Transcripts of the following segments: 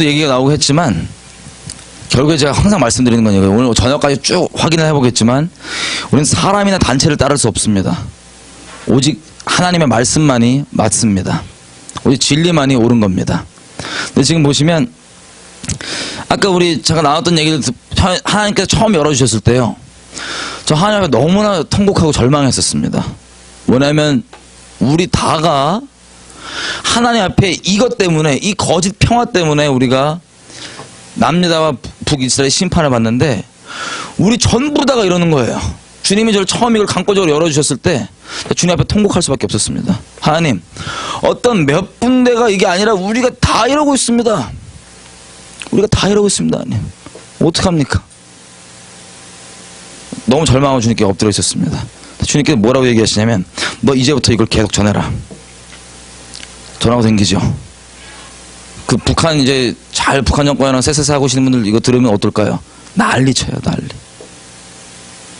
얘기가 나오고 했지만 결국에 제가 항상 말씀드리는 건 이거예요. 오늘 저녁까지 쭉 확인을 해보겠지만 우리는 사람이나 단체를 따를 수 없습니다. 오직 하나님의 말씀만이 맞습니다. 오직 진리만이 옳은 겁니다. 근데 지금 보시면 아까 우리 제가 나왔던 얘기를 하나님께서 처음 열어주셨을 때요, 저 하나님 앞에 너무나 통곡하고 절망했었습니다. 뭐냐면 우리 다가 하나님 앞에 이것 때문에, 이 거짓 평화 때문에 우리가 남유다와 북이스라엘 심판을 받는데 우리 전부 다가 이러는 거예요. 주님이 저를 처음 이걸 강권적으로 열어주셨을 때 주님 앞에 통곡할 수밖에 없었습니다. 하나님, 어떤 몇 군데가 이게 아니라 우리가 다 이러고 있습니다. 우리가 다 이러고 있습니다. 하나님, 어떡합니까? 너무 절망하고 주님께 엎드려 있었습니다. 주님께서 뭐라고 얘기하시냐면, 너 이제부터 이걸 계속 전해라. 전하고 댕기죠. 그 북한 이제 잘 북한 정권이랑 쎄쎄쎄 하고 계시는 분들 이거 들으면 어떨까요? 난리 쳐요, 난리.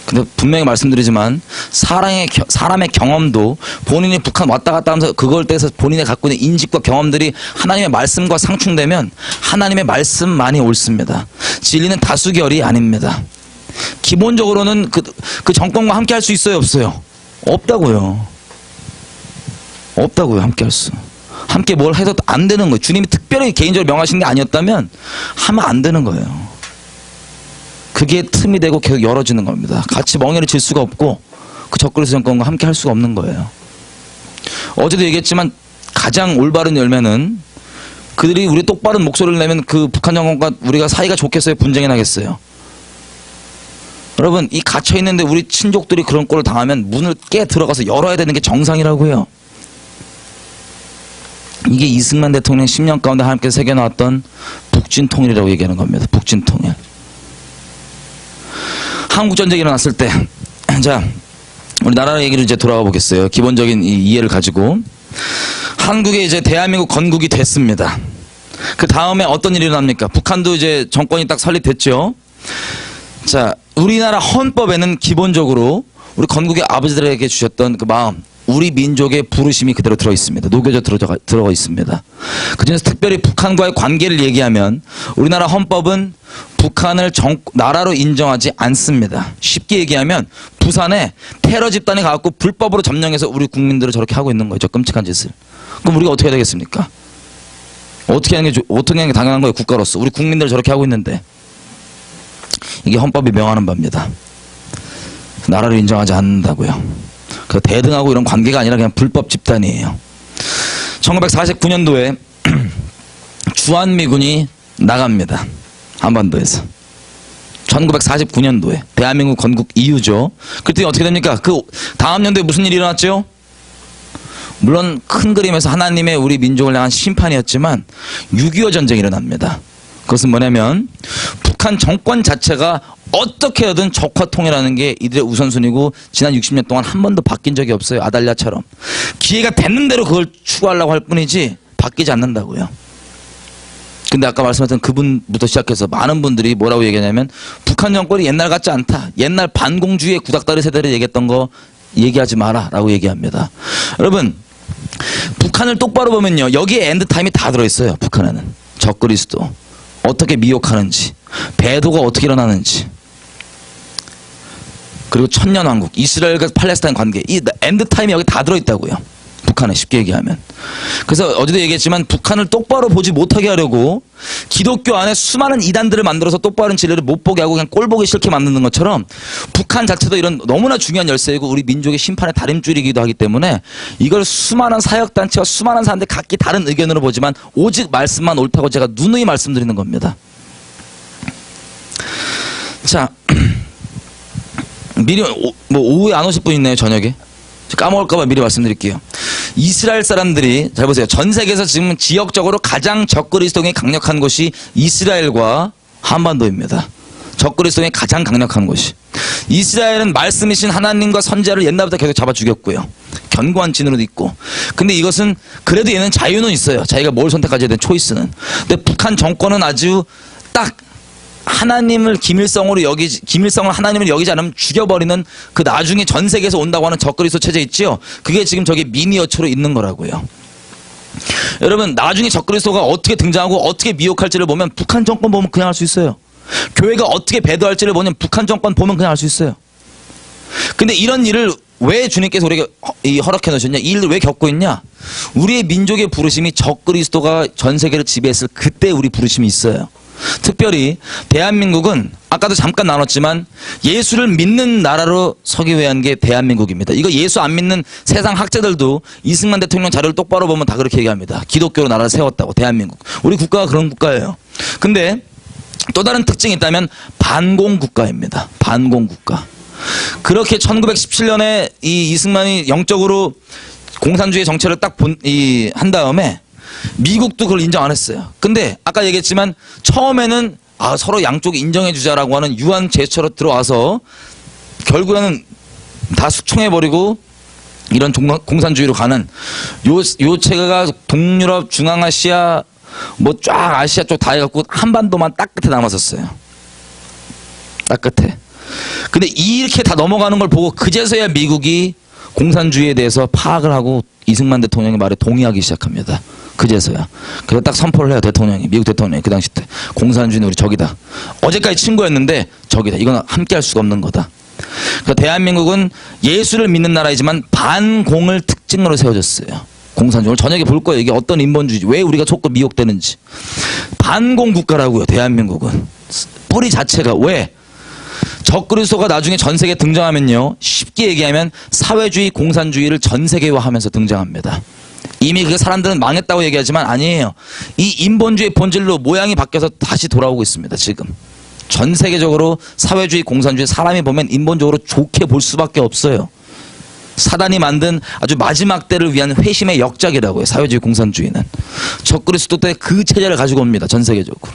근데 분명히 말씀드리지만 사람의 경험도 본인이 북한 왔다 갔다 하면서 그걸 떼서 본인이 갖고 있는 인식과 경험들이 하나님의 말씀과 상충되면 하나님의 말씀만이 옳습니다. 진리는 다수결이 아닙니다. 기본적으로는 그 정권과 함께 할 수 있어요, 없어요? 없다고요. 없다고요, 함께 할 수. 함께 뭘 해도 안 되는 거예요. 주님이 특별히 개인적으로 명하신 게 아니었다면 하면 안 되는 거예요. 그게 틈이 되고 계속 열어지는 겁니다. 같이 멍에를 질 수가 없고 그 적그리스 정권과 함께 할 수가 없는 거예요. 어제도 얘기했지만 가장 올바른 열매는 그들이 우리 똑바른 목소리를 내면 그 북한 정권과 우리가 사이가 좋겠어요? 분쟁이 나겠어요? 여러분, 이 갇혀있는데 우리 친족들이 그런 꼴을 당하면 문을 깨 들어가서 열어야 되는 게 정상이라고요. 이게 이승만 대통령 10년 가운데 하나님께서 새겨놨던 북진통일이라고 얘기하는 겁니다. 북진통일. 한국전쟁이 일어났을 때, 자, 우리나라 얘기를 이제 돌아가 보겠어요. 기본적인 이 이해를 가지고. 한국에 이제 대한민국 건국이 됐습니다. 그 다음에 어떤 일이 일어납니까? 북한도 이제 정권이 딱 설립됐죠. 자, 우리나라 헌법에는 기본적으로 우리 건국의 아버지들에게 주셨던 그 마음, 우리 민족의 부르심이 그대로 들어있습니다. 녹여져 들어가 있습니다. 그중에서 특별히 북한과의 관계를 얘기하면 우리나라 헌법은 북한을 나라로 인정하지 않습니다. 쉽게 얘기하면 부산에 테러 집단이 가갖고 불법으로 점령해서 우리 국민들을 저렇게 하고 있는 거죠. 끔찍한 짓을. 그럼 우리가 어떻게 해야 되겠습니까? 어떻게 하는 게 당연한 거예요, 국가로서. 우리 국민들을 저렇게 하고 있는데. 이게 헌법이 명하는 바입니다. 나라를 인정하지 않는다고요. 그 대등하고 이런 관계가 아니라 그냥 불법 집단이에요. 1949년도에 주한미군이 나갑니다. 한반도에서. 1949년도에 대한민국 건국 이후죠. 그때 어떻게 됩니까? 그 다음 년도에 무슨 일이 일어났죠? 물론 큰 그림에서 하나님의 우리 민족을 향한 심판이었지만 6.25 전쟁이 일어납니다. 그것은 뭐냐면 북한 정권 자체가 어떻게 하든 적화통일하는 게 이들의 우선순위고 지난 60년 동안 한 번도 바뀐 적이 없어요. 아달랴처럼. 기회가 됐는 대로 그걸 추구하려고 할 뿐이지 바뀌지 않는다고요. 근데 아까 말씀하셨던 그분부터 시작해서 많은 분들이 뭐라고 얘기하냐면 북한 정권이 옛날 같지 않다. 옛날 반공주의의 구닥다리 세대를 얘기했던 거 얘기하지 마라 라고 얘기합니다. 여러분, 북한을 똑바로 보면요, 여기에 엔드타임이 다 들어있어요. 북한에는. 적그리스도 어떻게 미혹하는지, 배도가 어떻게 일어나는지, 그리고 천년왕국, 이스라엘과 팔레스타인 관계, 이 엔드타임이 여기 다 들어있다고요. 북한에 쉽게 얘기하면. 그래서 어제도 얘기했지만 북한을 똑바로 보지 못하게 하려고 기독교 안에 수많은 이단들을 만들어서 똑바른 진리를 못 보게 하고 그냥 꼴 보기 싫게 만드는 것처럼 북한 자체도 이런 너무나 중요한 열쇠이고 우리 민족의 심판의 다림줄이기도 하기 때문에 이걸 수많은 사역단체와 수많은 사람들이 각기 다른 의견으로 보지만 오직 말씀만 옳다고 제가 누누이 말씀드리는 겁니다. 자, 미리 오후에 안 오실 분 있나요? 저녁에? 까먹을까봐 미리 말씀드릴게요. 이스라엘 사람들이 잘 보세요. 전 세계에서 지금 지역적으로 가장 적그리스도성이 강력한 곳이 이스라엘과 한반도입니다. 적그리스도성이 가장 강력한 곳이. 이스라엘은 말씀이신 하나님과 선지자를 옛날부터 계속 잡아 죽였고요. 견고한 진으로도 있고. 근데 이것은 그래도 얘는 자유는 있어요. 자기가 뭘 선택하지에 대한 초이스는. 근데 북한 정권은 아주 딱 하나님을 기밀성을 하나님을 여기지 않으면 죽여버리는 그 나중에 전 세계에서 온다고 하는 적그리스도 체제 있지요. 그게 지금 저기 미니어처로 있는 거라고요. 여러분 나중에 적그리스도가 어떻게 등장하고 어떻게 미혹할지를 보면 북한 정권 보면 그냥 알 수 있어요. 교회가 어떻게 배도할지를 보면 북한 정권 보면 그냥 알 수 있어요. 근데 이런 일을 왜 주님께서 우리에게 허락해 놓으셨냐? 이 일을 왜 겪고 있냐? 우리의 민족의 부르심이 적그리스도가 전 세계를 지배했을 그때 우리 부르심이 있어요. 특별히 대한민국은 아까도 잠깐 나눴지만 예수를 믿는 나라로 서기 위한 게 대한민국입니다. 이거 예수 안 믿는 세상 학자들도 이승만 대통령 자료를 똑바로 보면 다 그렇게 얘기합니다. 기독교로 나라를 세웠다고. 대한민국. 우리 국가가 그런 국가예요. 근데 또 다른 특징이 있다면 반공국가입니다. 반공국가. 그렇게 1917년에 이 이승만이 영적으로 공산주의 정체를 딱 한 다음에 미국도 그걸 인정 안 했어요. 근데 아까 얘기했지만 처음에는 서로 양쪽이 인정해 주자라고 하는 유한 제스처로 들어와서 결국에는 다 숙청해버리고 이런 공산주의로 가는 요 체계가 동유럽, 중앙아시아 뭐 쫙 아시아 쪽 다 해갖고 한반도만 딱 끝에 남았었어요. 딱 끝에. 근데 이렇게 다 넘어가는 걸 보고 그제서야 미국이 공산주의에 대해서 파악을 하고 이승만 대통령의 말에 동의하기 시작합니다. 그제서야. 그래서 딱 선포를 해요. 대통령이. 미국 대통령이 그 당시 때. 공산주의는 우리 적이다. 어제까지 친구였는데 적이다. 이건 함께 할 수가 없는 거다. 그러니까 대한민국은 예수를 믿는 나라이지만 반공을 특징으로 세워졌어요. 공산주의를 저녁에 볼 거예요. 이게 어떤 인본주의지. 왜 우리가 자꾸 미혹되는지. 반공 국가라고요. 대한민국은. 뿌리 자체가. 왜? 적그리스도가 나중에 전 세계에 등장하면요. 쉽게 얘기하면 사회주의, 공산주의를 전 세계화하면서 등장합니다. 이미 그 사람들은 망했다고 얘기하지만 아니에요. 이 인본주의 본질로 모양이 바뀌어서 다시 돌아오고 있습니다. 지금. 전 세계적으로 사회주의, 공산주의 사람이 보면 인본적으로 좋게 볼 수밖에 없어요. 사단이 만든 아주 마지막 때를 위한 회심의 역작이라고요. 사회주의, 공산주의는. 적그리스도 때 그 체제를 가지고 옵니다. 전 세계적으로.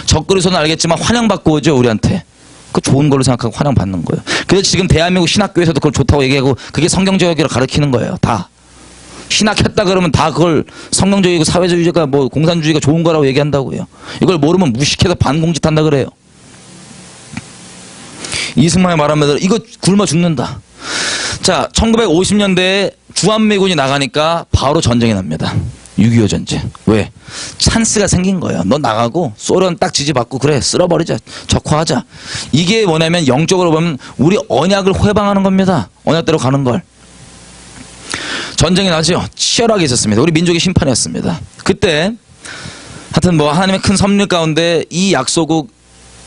적그리스도는 알겠지만 환영받고 오죠. 우리한테. 그 좋은 걸로 생각하고 환영받는 거예요. 그래서 지금 대한민국 신학교에서도 그걸 좋다고 얘기하고 그게 성경적이라고 가르치는 거예요. 다. 신학했다 그러면 다 그걸 성경적이고 사회주의가 뭐 공산주의가 좋은 거라고 얘기한다고요. 이걸 모르면 무식해서 반공짓 한다 그래요. 이승만의 말한 대로 이거 굶어 죽는다. 자, 1950년대에 주한미군이 나가니까 바로 전쟁이 납니다. 6.25 전쟁. 왜? 찬스가 생긴 거예요. 너 나가고 소련 딱 지지받고 그래 쓸어버리자. 적화하자. 이게 뭐냐면 영적으로 보면 우리 언약을 회방하는 겁니다. 언약대로 가는 걸. 전쟁이 나죠. 치열하게 있었습니다. 우리 민족의 심판이었습니다. 그때 하여튼 뭐 하나님의 큰 섭리 가운데 이 약소국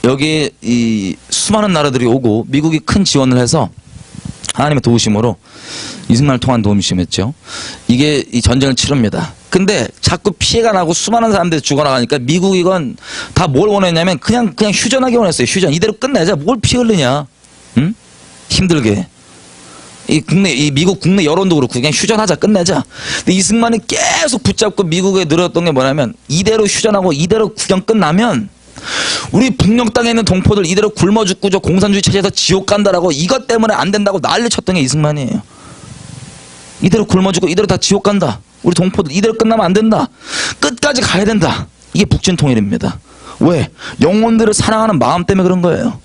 여기에 이 수많은 나라들이 오고 미국이 큰 지원을 해서 하나님의 도우심으로 이승만을 통한 도움이심했죠. 이게 이 전쟁을 치릅니다. 근데 자꾸 피해가 나고 수많은 사람들이 죽어나가니까 미국 이건 다 뭘 원했냐면 그냥 휴전하기 원했어요. 휴전. 이대로 끝내자. 뭘 피 흘리냐. 응? 힘들게. 이 미국 국내 여론도 그렇고 그냥 휴전하자. 끝내자. 근데 이승만이 계속 붙잡고 미국에 늘었던 게 뭐냐면 이대로 휴전하고 이대로 구경 끝나면 우리 북녘 땅에 있는 동포들 이대로 굶어 죽고 저 공산주의 체제에서 지옥 간다라고 이것 때문에 안 된다고 난리 쳤던 게 이승만이에요. 이대로 굶어 죽고 이대로 다 지옥 간다. 우리 동포들 이대로 끝나면 안 된다. 끝까지 가야 된다. 이게 북진통일입니다. 왜? 영혼들을 사랑하는 마음 때문에 그런 거예요.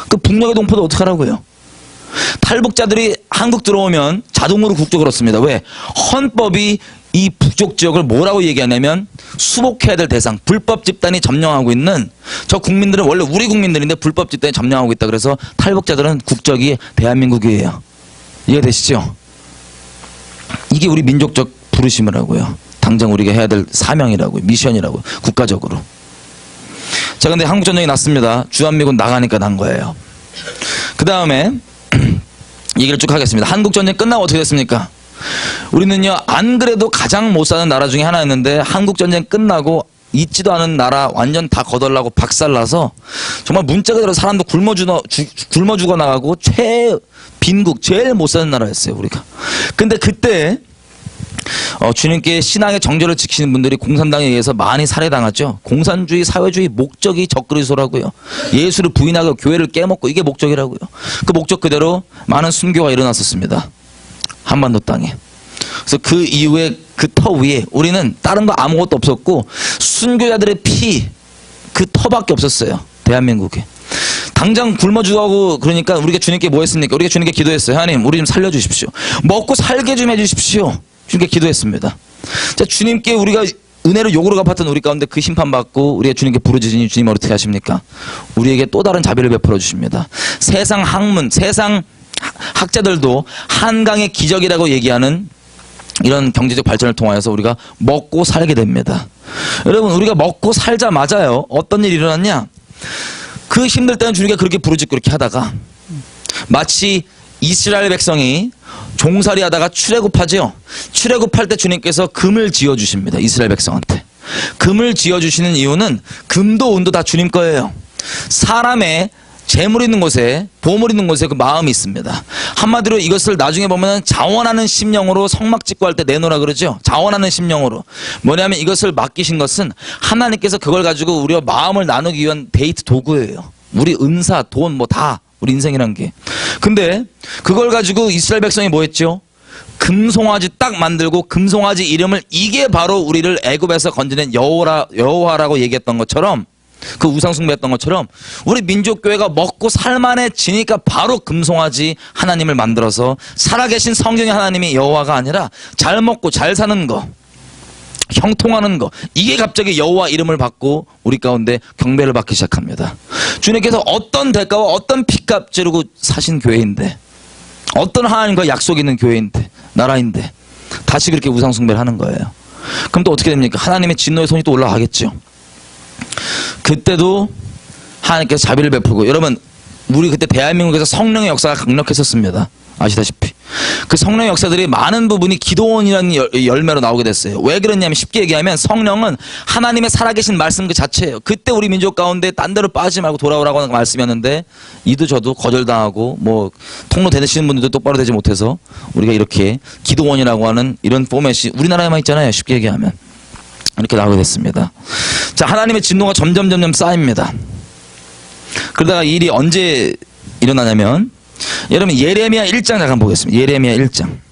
그 북녘의 동포들 어떻게 하라고요? 탈북자들이 한국 들어오면 자동으로 국적을 얻습니다. 왜? 헌법이 이 북쪽 지역을 뭐라고 얘기하냐면 수복해야 될 대상, 불법 집단이 점령하고 있는 저 국민들은 원래 우리 국민들인데 불법 집단이 점령하고 있다. 그래서 탈북자들은 국적이 대한민국이에요. 이해되시죠? 이게 우리 민족적 부르심이라고요. 당장 우리가 해야 될 사명이라고요. 미션이라고요. 국가적으로. 자, 근데 한국전쟁이 났습니다. 주한미군 나가니까 난 거예요. 그 다음에 얘기를 쭉 하겠습니다. 한국전쟁 끝나고 어떻게 됐습니까? 우리는요, 안 그래도 가장 못 사는 나라 중에 하나였는데 한국전쟁 끝나고 있지도 않은 나라 완전 다 거덜나고 박살나서 정말 문자 그대로 사람도 굶어 죽어 나가고 빈국 제일 못 사는 나라였어요. 우리가. 근데 그때 주님께 신앙의 정절을 지키는 분들이 공산당에 의해서 많이 살해당하죠. 공산주의, 사회주의 목적이 적그리스도라고요. 예수를 부인하고 교회를 깨먹고 이게 목적이라고요. 그 목적 그대로 많은 순교가 일어났었습니다. 한반도 땅에. 그래서 그 이후에 그 터 위에 우리는 다른 거 아무것도 없었고 순교자들의 피, 그 터밖에 없었어요. 대한민국에. 당장 굶어 죽어가고 그러니까 우리가 주님께 뭐 했습니까? 우리가 주님께 기도했어요. 하나님, 우리 좀 살려주십시오. 먹고 살게 좀 해주십시오. 주님께 기도했습니다. 자, 주님께 우리가 은혜로 욕으로 갚았던 우리 가운데 그 심판받고 우리가 주님께 부르짖으니 주님 어떻게 하십니까? 우리에게 또 다른 자비를 베풀어 주십니다. 세상 학문, 세상 학자들도 한강의 기적이라고 얘기하는 이런 경제적 발전을 통하여서 우리가 먹고 살게 됩니다. 여러분, 우리가 먹고 살자마자요, 어떤 일이 일어났냐? 그 힘들 때는 주님께 그렇게 부르짖고 그렇게 하다가 마치 이스라엘 백성이 종살이 하다가 출애굽하죠. 출애굽할 때 주님께서 금을 지어주십니다. 이스라엘 백성한테. 금을 지어주시는 이유는 금도 은도 다 주님 거예요. 사람의 재물 있는 곳에, 보물 있는 곳에 그 마음이 있습니다. 한마디로 이것을 나중에 보면 자원하는 심령으로 성막 짓고 할 때 내놓으라 그러죠. 자원하는 심령으로. 뭐냐면 이것을 맡기신 것은 하나님께서 그걸 가지고 우리와 마음을 나누기 위한 데이트 도구예요. 우리 은사, 돈 뭐 다. 우리 인생이란 게. 근데 그걸 가지고 이스라엘 백성이 뭐 했죠? 금송아지 딱 만들고 금송아지 이름을, 이게 바로 우리를 애굽에서 건져낸 여호와라고 얘기했던 것처럼, 그 우상 숭배했던 것처럼 우리 민족교회가 먹고 살만해지니까 바로 금송아지 하나님을 만들어서 살아계신 성경의 하나님이 여호와가 아니라 잘 먹고 잘 사는 거, 형통하는 거, 이게 갑자기 여호와 이름을 받고 우리 가운데 경배를 받기 시작합니다. 주님께서 어떤 대가와 어떤 피값 지르고 사신 교회인데, 어떤 하나님과 약속 있는 교회인데, 나라인데 다시 그렇게 우상 숭배를 하는 거예요. 그럼 또 어떻게 됩니까? 하나님의 진노의 손이 또 올라가겠죠. 그때도 하나님께서 자비를 베풀고, 여러분, 우리 그때 대한민국에서 성령의 역사가 강력했었습니다. 아시다시피 그 성령의 역사들이 많은 부분이 기도원이라는 열매로 나오게 됐어요. 왜 그러냐면, 쉽게 얘기하면 성령은 하나님의 살아계신 말씀 그 자체예요. 그때 우리 민족 가운데 딴 데로 빠지지 말고 돌아오라고 하는 말씀이었는데, 이도 저도 거절당하고 뭐 통로 되시는 분들도 똑바로 되지 못해서 우리가 이렇게 기도원이라고 하는 이런 포맷이 우리나라에만 있잖아요. 쉽게 얘기하면 이렇게 나오게 됐습니다. 자, 하나님의 진노가 점점 쌓입니다. 그러다가 이 일이 언제 일어나냐면, 여러분 예레미야 1장 잠깐 보겠습니다. 예레미야 1장.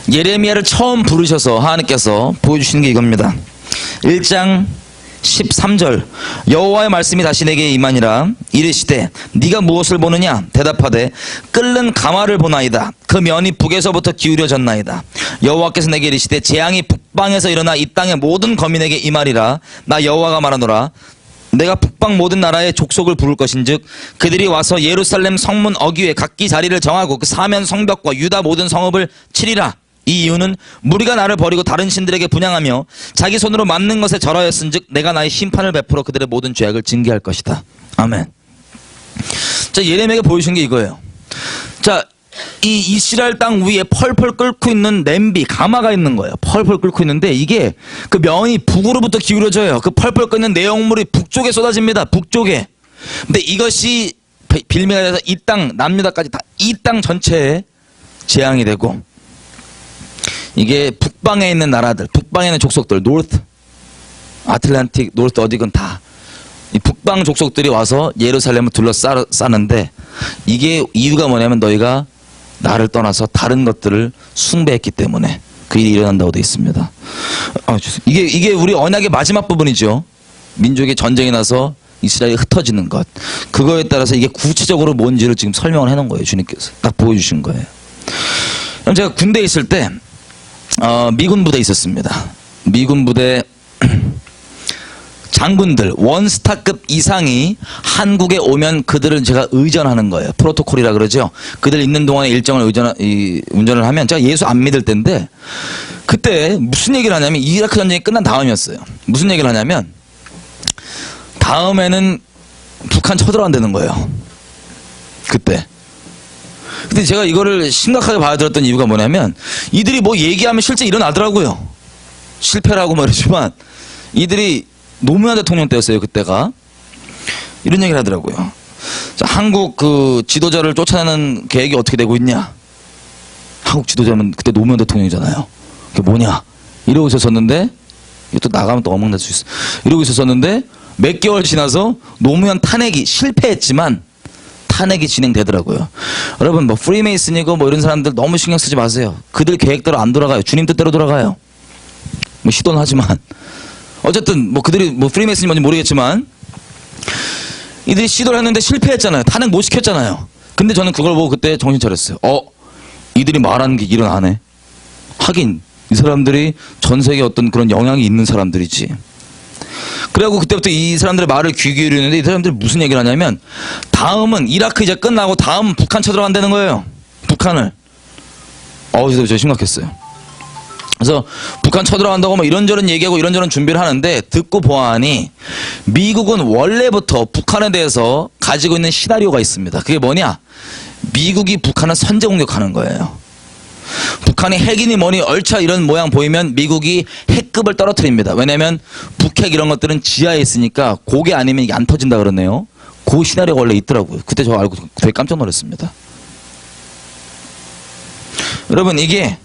예레미야를 처음 부르셔서 하나님께서 보여주시는 게 이겁니다. 1장 13절, 여호와의 말씀이 다시 내게 임하니라. 이르시되 네가 무엇을 보느냐? 대답하되 끓는 가마를 보나이다. 그 면이 북에서부터 기울여졌나이다. 여호와께서 내게 이르시되 재앙이 북방에서 일어나 이 땅의 모든 거민에게 임하리라. 나 여호와가 말하노라. 내가 북방 모든 나라의 족속을 부를 것인즉 그들이 와서 예루살렘 성문 어귀에 각기 자리를 정하고 그 사면 성벽과 유다 모든 성읍을 치리라. 이 이유는 무리가 나를 버리고 다른 신들에게 분향하며 자기 손으로 만든 것에 절하였은즉 내가 나의 심판을 베풀어 그들의 모든 죄악을 징계할 것이다. 아멘. 자, 예레미야가 보여주신 게 이거예요. 자, 이 이스라엘 땅 위에 펄펄 끓고 있는 냄비, 가마가 있는 거예요. 펄펄 끓고 있는데 이게 그 면이 북으로부터 기울어져요. 그 펄펄 끓는 내용물이 북쪽에 쏟아집니다. 북쪽에. 근데 이것이 빌미가 돼서 이 땅, 남유다까지 다 이 땅 전체에 재앙이 되고, 이게 북방에 있는 나라들, 북방에 있는 족속들, 노르트, 아틀란틱, 노르트 어디건 다 이 북방 족속들이 와서 예루살렘을 둘러싸는데, 이게 이유가 뭐냐면 너희가 나를 떠나서 다른 것들을 숭배했기 때문에 그 일이 일어난다고 되어 있습니다. 이게 우리 언약의 마지막 부분이죠. 민족의 전쟁이 나서 이스라엘이 흩어지는 것, 그거에 따라서 이게 구체적으로 뭔지를 지금 설명을 해놓은 거예요. 주님께서 딱 보여주신 거예요. 그럼 제가 군대에 있을 때 미군 부대에 있었습니다. 미군 부대 장군들, 원스타급 이상이 한국에 오면 그들을 제가 의전하는 거예요. 프로토콜이라 그러죠. 그들 있는 동안에 일정을 운전을 하면, 제가 예수 안 믿을 때인데 그때 무슨 얘기를 하냐면, 이라크 전쟁이 끝난 다음이었어요. 무슨 얘기를 하냐면, 다음에는 북한 쳐들어간다는 거예요. 그때. 근데 제가 이거를 심각하게 받아들였던 이유가 뭐냐면, 이들이 뭐 얘기하면 실제 일어나더라고요. 실패라고 말이지만 이들이 노무현 대통령 때였어요. 그때가 이런 얘기를 하더라고요. 자, 한국 그 지도자를 쫓아내는 계획이 어떻게 되고 있냐? 한국 지도자면 그때 노무현 대통령이잖아요. 그게 뭐냐? 이러고 있었었는데, 이게 또 나가면 또 어멍날 수 있어. 이러고 있었었는데 몇 개월 지나서 노무현 탄핵이 실패했지만 탄핵이 진행되더라고요. 여러분 뭐 프리메이슨이고 뭐 이런 사람들 너무 신경 쓰지 마세요. 그들 계획대로 안 돌아가요. 주님 뜻대로 돌아가요. 뭐 시도는 하지만 어쨌든 뭐 그들이 뭐 프리메이슨이 뭔지 모르겠지만 이들이 시도를 했는데 실패했잖아요. 탄핵 못 시켰잖아요. 근데 저는 그걸 보고 그때 정신 차렸어요. 이들이 말하는 게 일어나네. 하긴 이 사람들이 전 세계에 어떤 그런 영향이 있는 사람들이지. 그래갖고 그때부터 이 사람들의 말을 귀 기울이는데 이 사람들이 무슨 얘기를 하냐면 다음은 이라크 이제 끝나고 다음 북한 쳐들어간다는 거예요. 북한을. 저 심각했어요. 그래서 북한 쳐들어간다고 뭐 이런저런 얘기하고 이런저런 준비를 하는데 듣고 보아하니 미국은 원래부터 북한에 대해서 가지고 있는 시나리오가 있습니다. 그게 뭐냐? 미국이 북한을 선제 공격하는 거예요. 북한이 핵이니 뭐니 얼차 이런 모양 보이면 미국이 핵급을 떨어뜨립니다. 왜냐면 북핵 이런 것들은 지하에 있으니까 고게 아니면 이게 안 터진다 그러네요. 그 시나리오가 원래 있더라고요. 그때 저 알고 되게 깜짝 놀랐습니다. 여러분 이게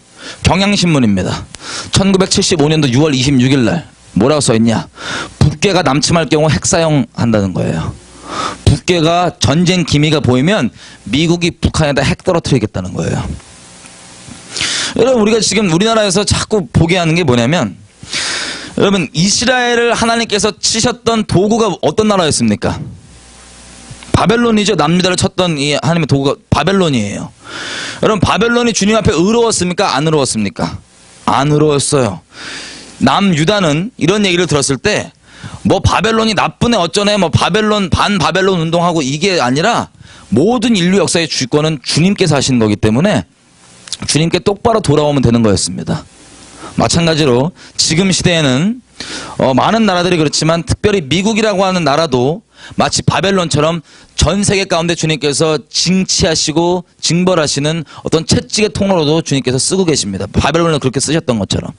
경향신문입니다. 1975년도 6월 26일 날 뭐라고 써있냐? 북괴가 남침할 경우 핵사용한다는 거예요. 북괴가 전쟁 기미가 보이면 미국이 북한에다 핵 떨어뜨리겠다는 거예요. 여러분 우리가 지금 우리나라에서 자꾸 보게 하는 게 뭐냐면 여러분 이스라엘을 하나님께서 치셨던 도구가 어떤 나라였습니까? 바벨론이죠. 남유다를 쳤던 이 하나님의 도구가 바벨론이에요. 여러분 바벨론이 주님 앞에 의로웠습니까? 안 의로웠습니까? 안 의로웠어요. 남유다는 이런 얘기를 들었을 때 뭐 바벨론이 나쁘네 어쩌네 뭐 바벨론 반바벨론 운동하고 이게 아니라 모든 인류 역사의 주권은 주님께서 하시는 거기 때문에 주님께 똑바로 돌아오면 되는 거였습니다. 마찬가지로 지금 시대에는 많은 나라들이 그렇지만 특별히 미국이라고 하는 나라도 마치 바벨론처럼 전 세계 가운데 주님께서 징치하시고 징벌하시는 어떤 채찍의 통로로도 주님께서 쓰고 계십니다. 바벨론을 그렇게 쓰셨던 것처럼.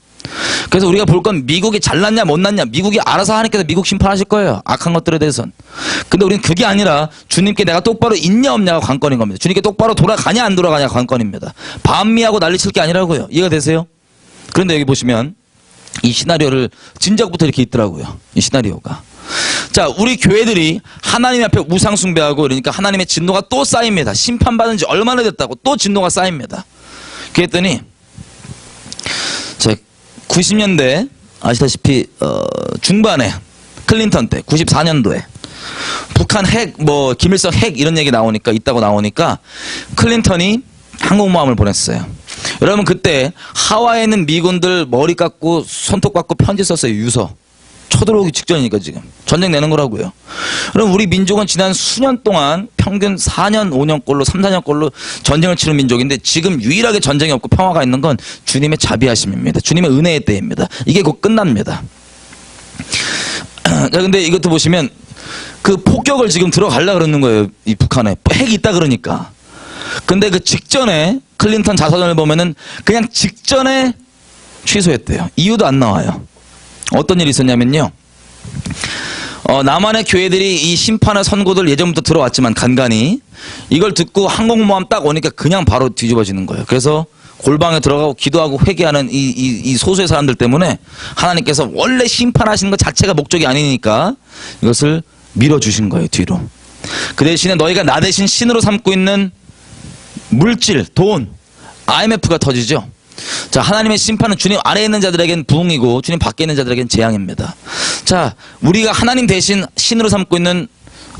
그래서 우리가 볼 건 미국이 잘났냐 못났냐 미국이 알아서 하나님께서 미국 심판하실 거예요. 악한 것들에 대해서는. 근데 우리는 그게 아니라 주님께 내가 똑바로 있냐 없냐가 관건인 겁니다. 주님께 똑바로 돌아가냐 안 돌아가냐가 관건입니다. 반미하고 난리칠 게 아니라고요. 이해가 되세요? 그런데 여기 보시면 이 시나리오를 진작부터 이렇게 있더라고요. 이 시나리오가. 자, 우리 교회들이 하나님 앞에 우상 숭배하고 그러니까 하나님의 진노가 또 쌓입니다. 심판받은 지 얼마나 됐다고 또 진노가 쌓입니다. 그랬더니 자, 90년대 아시다시피 중반에 클린턴 때 94년도에 북한 핵 뭐 김일성 핵 이런 얘기 나오니까 있다고 나오니까 클린턴이 항공모함을 보냈어요. 여러분 그때 하와이에 있는 미군들 머리 깎고 손톱 깎고 편지 썼어요. 유서. 쳐들어오기 직전이니까 지금 전쟁 내는 거라고요. 그럼 우리 민족은 지난 수년 동안 평균 4년 5년꼴로 3, 4년꼴로 전쟁을 치는 민족인데 지금 유일하게 전쟁이 없고 평화가 있는 건 주님의 자비하심입니다. 주님의 은혜의 때입니다. 이게 곧 끝납니다. 자, 근데 이것도 보시면 그 폭격을 지금 들어가려고 그러는 거예요. 이 북한에 핵이 있다 그러니까. 근데 그 직전에 클린턴 자서전을 보면은 그냥 직전에 취소했대요. 이유도 안 나와요. 어떤 일이 있었냐면요. 남한의 교회들이 이 심판의 선고들 예전부터 들어왔지만 간간히 이걸 듣고 항공모함 딱 오니까 그냥 바로 뒤집어지는 거예요. 그래서 골방에 들어가고 기도하고 회개하는 이 소수의 사람들 때문에 하나님께서 원래 심판하시는 것 자체가 목적이 아니니까 이것을 밀어주신 거예요. 뒤로. 그 대신에 너희가 나 대신 신으로 삼고 있는 물질, 돈, IMF가 터지죠. 자, 하나님의 심판은 주님 아래에 있는 자들에겐 부흥이고 주님 밖에 있는 자들에겐 재앙입니다. 자, 우리가 하나님 대신 신으로 삼고 있는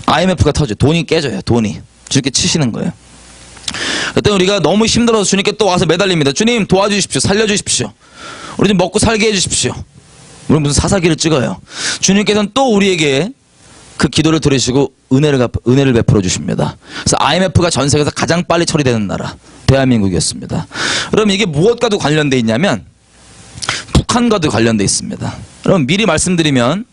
IMF가 터져요. 돈이 깨져요. 돈이. 주님께 치시는 거예요. 그때 우리가 너무 힘들어서 주님께 또 와서 매달립니다. 주님 도와주십시오. 살려주십시오. 우리 좀 먹고 살게 해주십시오. 우리 무슨 사사기를 찍어요. 주님께서는 또 우리에게 그 기도를 들으시고 은혜를 베풀어 주십니다. 그래서 IMF가 전 세계에서 가장 빨리 처리되는 나라 대한민국이었습니다. 그럼 이게 무엇과도 관련돼 있냐면 북한과도 관련돼 있습니다. 그럼 미리 말씀드리면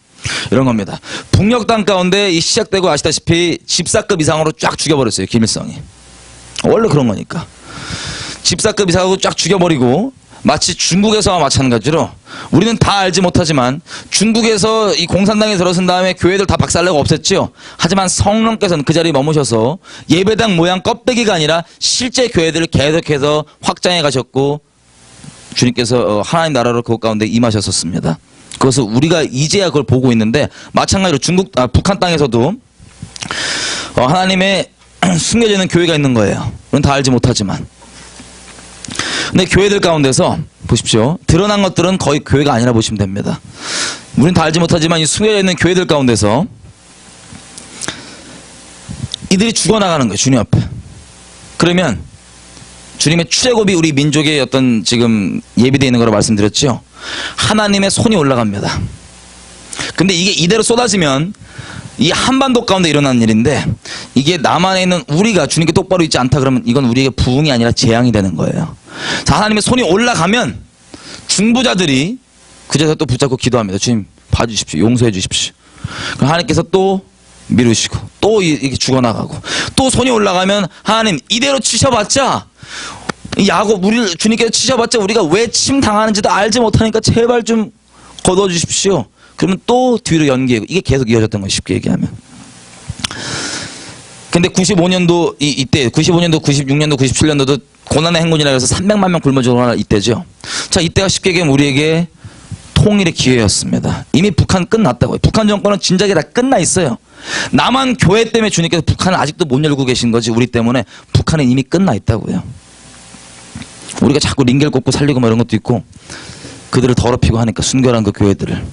이런 겁니다. 북녘 땅 가운데 이 시작되고 아시다시피 집사급 이상으로 쫙 죽여버렸어요. 김일성이. 원래 그런 거니까. 집사급 이상으로 쫙 죽여버리고 마치 중국에서와 마찬가지로 우리는 다 알지 못하지만 중국에서 이 공산당에 들어선 다음에 교회들 다 박살내고 없앴지요. 하지만 성령께서는 그 자리에 머무셔서 예배당 모양 껍데기가 아니라 실제 교회들을 계속해서 확장해 가셨고 주님께서 하나님 나라로 그것 가운데 임하셨었습니다. 그것을 우리가 이제야 그걸 보고 있는데 마찬가지로 북한 땅에서도 하나님의 숨겨져 있는 교회가 있는 거예요. 우리는 다 알지 못하지만. 근데 교회들 가운데서 보십시오. 드러난 것들은 거의 교회가 아니라 보시면 됩니다. 우리는 다 알지 못하지만 이 숨겨져 있는 교회들 가운데서 이들이 죽어나가는 거예요. 주님 앞에. 그러면 주님의 출애굽이 우리 민족의 어떤 지금 예비되어 있는 거라고 말씀드렸죠. 하나님의 손이 올라갑니다. 근데 이게 이대로 쏟아지면 이 한반도 가운데 일어나는 일인데, 이게 남한에 있는 우리가 주님께 똑바로 있지 않다 그러면 이건 우리에게 부흥이 아니라 재앙이 되는 거예요. 자, 하나님의 손이 올라가면 중부자들이 그 자리에서 또 붙잡고 기도합니다. 주님 봐주십시오. 용서해 주십시오. 그럼 하나님께서 또 미루시고 또 이렇게 죽어나가고, 또 손이 올라가면 하나님 이대로 치셔봤자, 이 야곱 우리를 주님께서 치셔봤자 우리가 왜 침 당하는지도 알지 못하니까 제발 좀 거둬 주십시오. 그러면 또 뒤로 연기하고, 이게 계속 이어졌던 거예요. 쉽게 얘기하면. 근데 95년도 이때 95년도 96년도 97년도도 고난의 행군이라 해서 300만 명 굶어 죽어날 이때죠. 자, 이때가 쉽게 얘기하면 우리에게 통일의 기회였습니다. 이미 북한 끝났다고요. 북한 정권은 진작에 다 끝나 있어요. 남한 교회 때문에 주님께서 북한을 아직도 못 열고 계신 거지, 우리 때문에 북한은 이미 끝나 있다고요. 우리가 자꾸 링겔 꽂고 살리고 뭐 이런 것도 있고, 그들을 더럽히고 하니까 순결한 그 교회들을,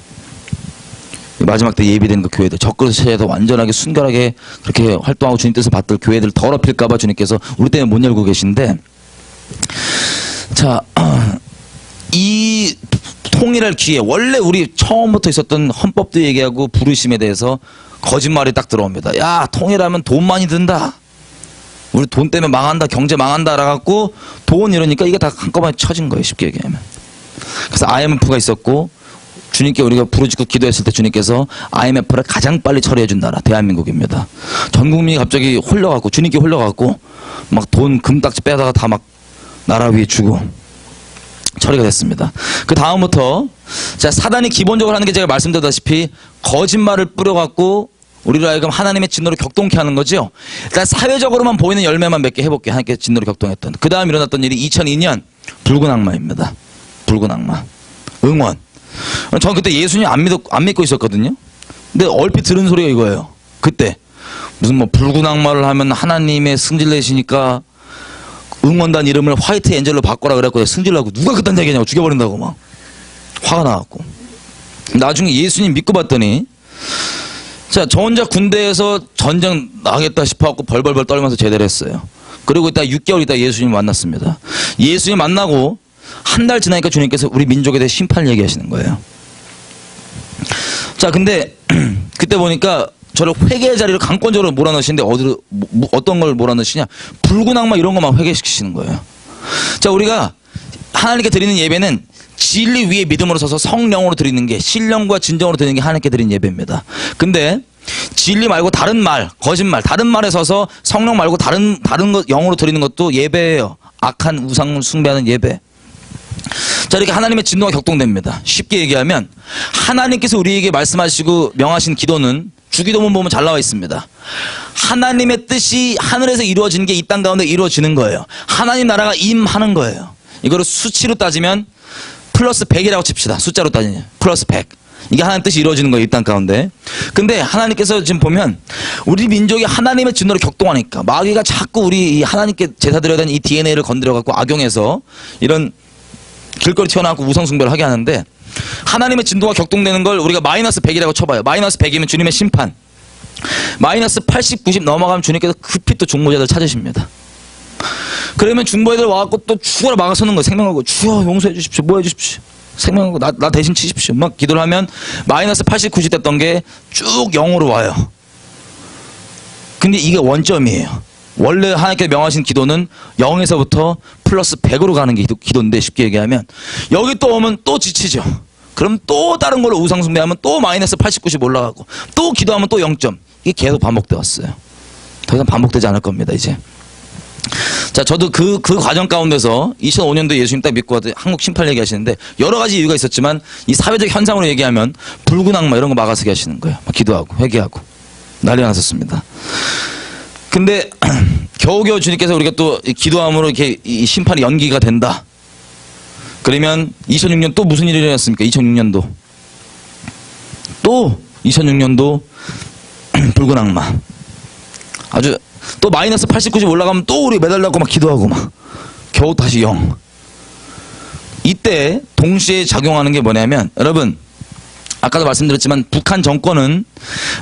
마지막 때 예비된 그 교회들, 적그리스도 체제에서 완전하게 순결하게 그렇게 활동하고 주님 뜻을 받들 교회들 더럽힐까봐 주님께서 우리 때문에 못 열고 계신데, 자, 이 통일할 기회, 원래 우리 처음부터 있었던 헌법도 얘기하고 부르심에 대해서 거짓말이 딱 들어옵니다. 야, 통일하면 돈 많이 든다. 우리 돈 때문에 망한다, 경제 망한다 라갖고 돈 이러니까 이게 다 한꺼번에 쳐진 거예요. 쉽게 얘기하면. 그래서 IMF가 있었고, 주님께 우리가 부르짖고 기도했을 때 주님께서 IMF를 가장 빨리 처리해 준 나라 대한민국입니다. 전 국민이 갑자기 홀려갖고, 주님께 홀려갖고 막 돈 금딱지 빼다가 다 막 나라 위에 주고 처리가 됐습니다. 그 다음부터 자, 사단이 기본적으로 하는 게 제가 말씀드렸다시피 거짓말을 뿌려갖고 우리를 하여금 하나님의 진노를 격동케 하는 거죠. 일단 사회적으로만 보이는 열매만 몇 개 해볼게요. 하나님께 진노를 격동했던. 그 다음 일어났던 일이 2002년 붉은 악마입니다. 붉은 악마. 응원. 전 그때 예수님 안 믿고 있었거든요. 근데 얼핏 들은 소리가 이거예요. 그때 무슨 뭐 붉은 악마를 하면 하나님의 승질 내시니까 응원단 이름을 화이트 엔젤로 바꿔라 그랬고, 승질나고 누가 그딴 얘기냐고 죽여버린다고 막 화가 나갖고, 나중에 예수님 믿고 봤더니, 자, 저 혼자 군대에서 전쟁 나겠다 싶어갖고 벌벌벌 떨면서 제대를 했어요. 그리고 이따 6개월 있다 예수님 만났습니다. 예수님 만나고 한 달 지나니까 주님께서 우리 민족에 대해 심판을 얘기하시는 거예요. 자, 근데 그때 보니까 저를 회개의 자리로 강권적으로 몰아넣으시는데, 어디로 어떤 걸 몰아넣으시냐, 붉은 악마 이런 것만 회개시키시는 거예요. 자, 우리가 하나님께 드리는 예배는 진리 위에 믿음으로 서서 성령으로 드리는 게, 신령과 진정으로 드리는 게 하나님께 드리는 예배입니다. 근데 진리 말고 다른 말, 거짓말, 다른 말에 서서 성령 말고 다른 것 영으로 드리는 것도 예배예요. 악한 우상을 숭배하는 예배. 자, 이렇게 하나님의 진노가 격동됩니다. 쉽게 얘기하면 하나님께서 우리에게 말씀하시고 명하신 기도는 주기도문 보면 잘 나와 있습니다. 하나님의 뜻이 하늘에서 이루어지는 게 이 땅 가운데 이루어지는 거예요. 하나님 나라가 임하는 거예요. 이거를 수치로 따지면 플러스 100이라고 칩시다. 숫자로 따지면 플러스 100. 이게 하나님 뜻이 이루어지는 거예요. 이 땅 가운데. 근데 하나님께서 지금 보면 우리 민족이 하나님의 진노를 격동하니까 마귀가 자꾸 우리 하나님께 제사 드려야 되는 이 DNA를 건드려갖고 악용해서 이런 길거리 튀어나오고 우상숭배를 하게 하는데, 하나님의 진도가 격동되는 걸 우리가 마이너스 100이라고 쳐봐요. 마이너스 100이면 주님의 심판. 마이너스 80, 90 넘어가면 주님께서 급히 또 중보자들 찾으십니다. 그러면 중보자들 와갖고 또 죽어라 막아서는 거예요. 생명하고 주여 용서해 주십시오. 뭐 해주십시오. 생명하고 나 대신 치십시오. 막 기도를 하면 마이너스 80, 90 됐던 게 쭉 0으로 와요. 근데 이게 원점이에요. 원래 하나님께서 명하신 기도는 0에서부터 플러스 100으로 가는 게 기도인데, 쉽게 얘기하면 여기 또 오면 또 지치죠. 그럼 또 다른 걸로 우상숭배하면 또 마이너스 80, 90 올라가고, 또 기도하면 또 0점. 이게 계속 반복돼 왔어요. 더 이상 반복되지 않을 겁니다, 이제. 자, 저도 그 과정 가운데서 2005년도에 예수님 딱 믿고 와도 한국 심판 얘기하시는데, 여러 가지 이유가 있었지만 이 사회적 현상으로 얘기하면 붉은 악마 이런 거 막아서게 하시는 거예요. 막 기도하고 회개하고 난리가 났었습니다. 근데 겨우겨우 주님께서 우리가 또 기도함으로 이렇게 이 심판이 연기가 된다. 그러면 2006년 또 무슨 일이 일어났습니까? 2006년도 또 2006년도 붉은 악마. 아주 또 마이너스 80, 90 올라가면 또 우리 매달려고 막 기도하고 막 겨우 다시 0. 이때 동시에 작용하는 게 뭐냐면 여러분 아까도 말씀드렸지만 북한 정권은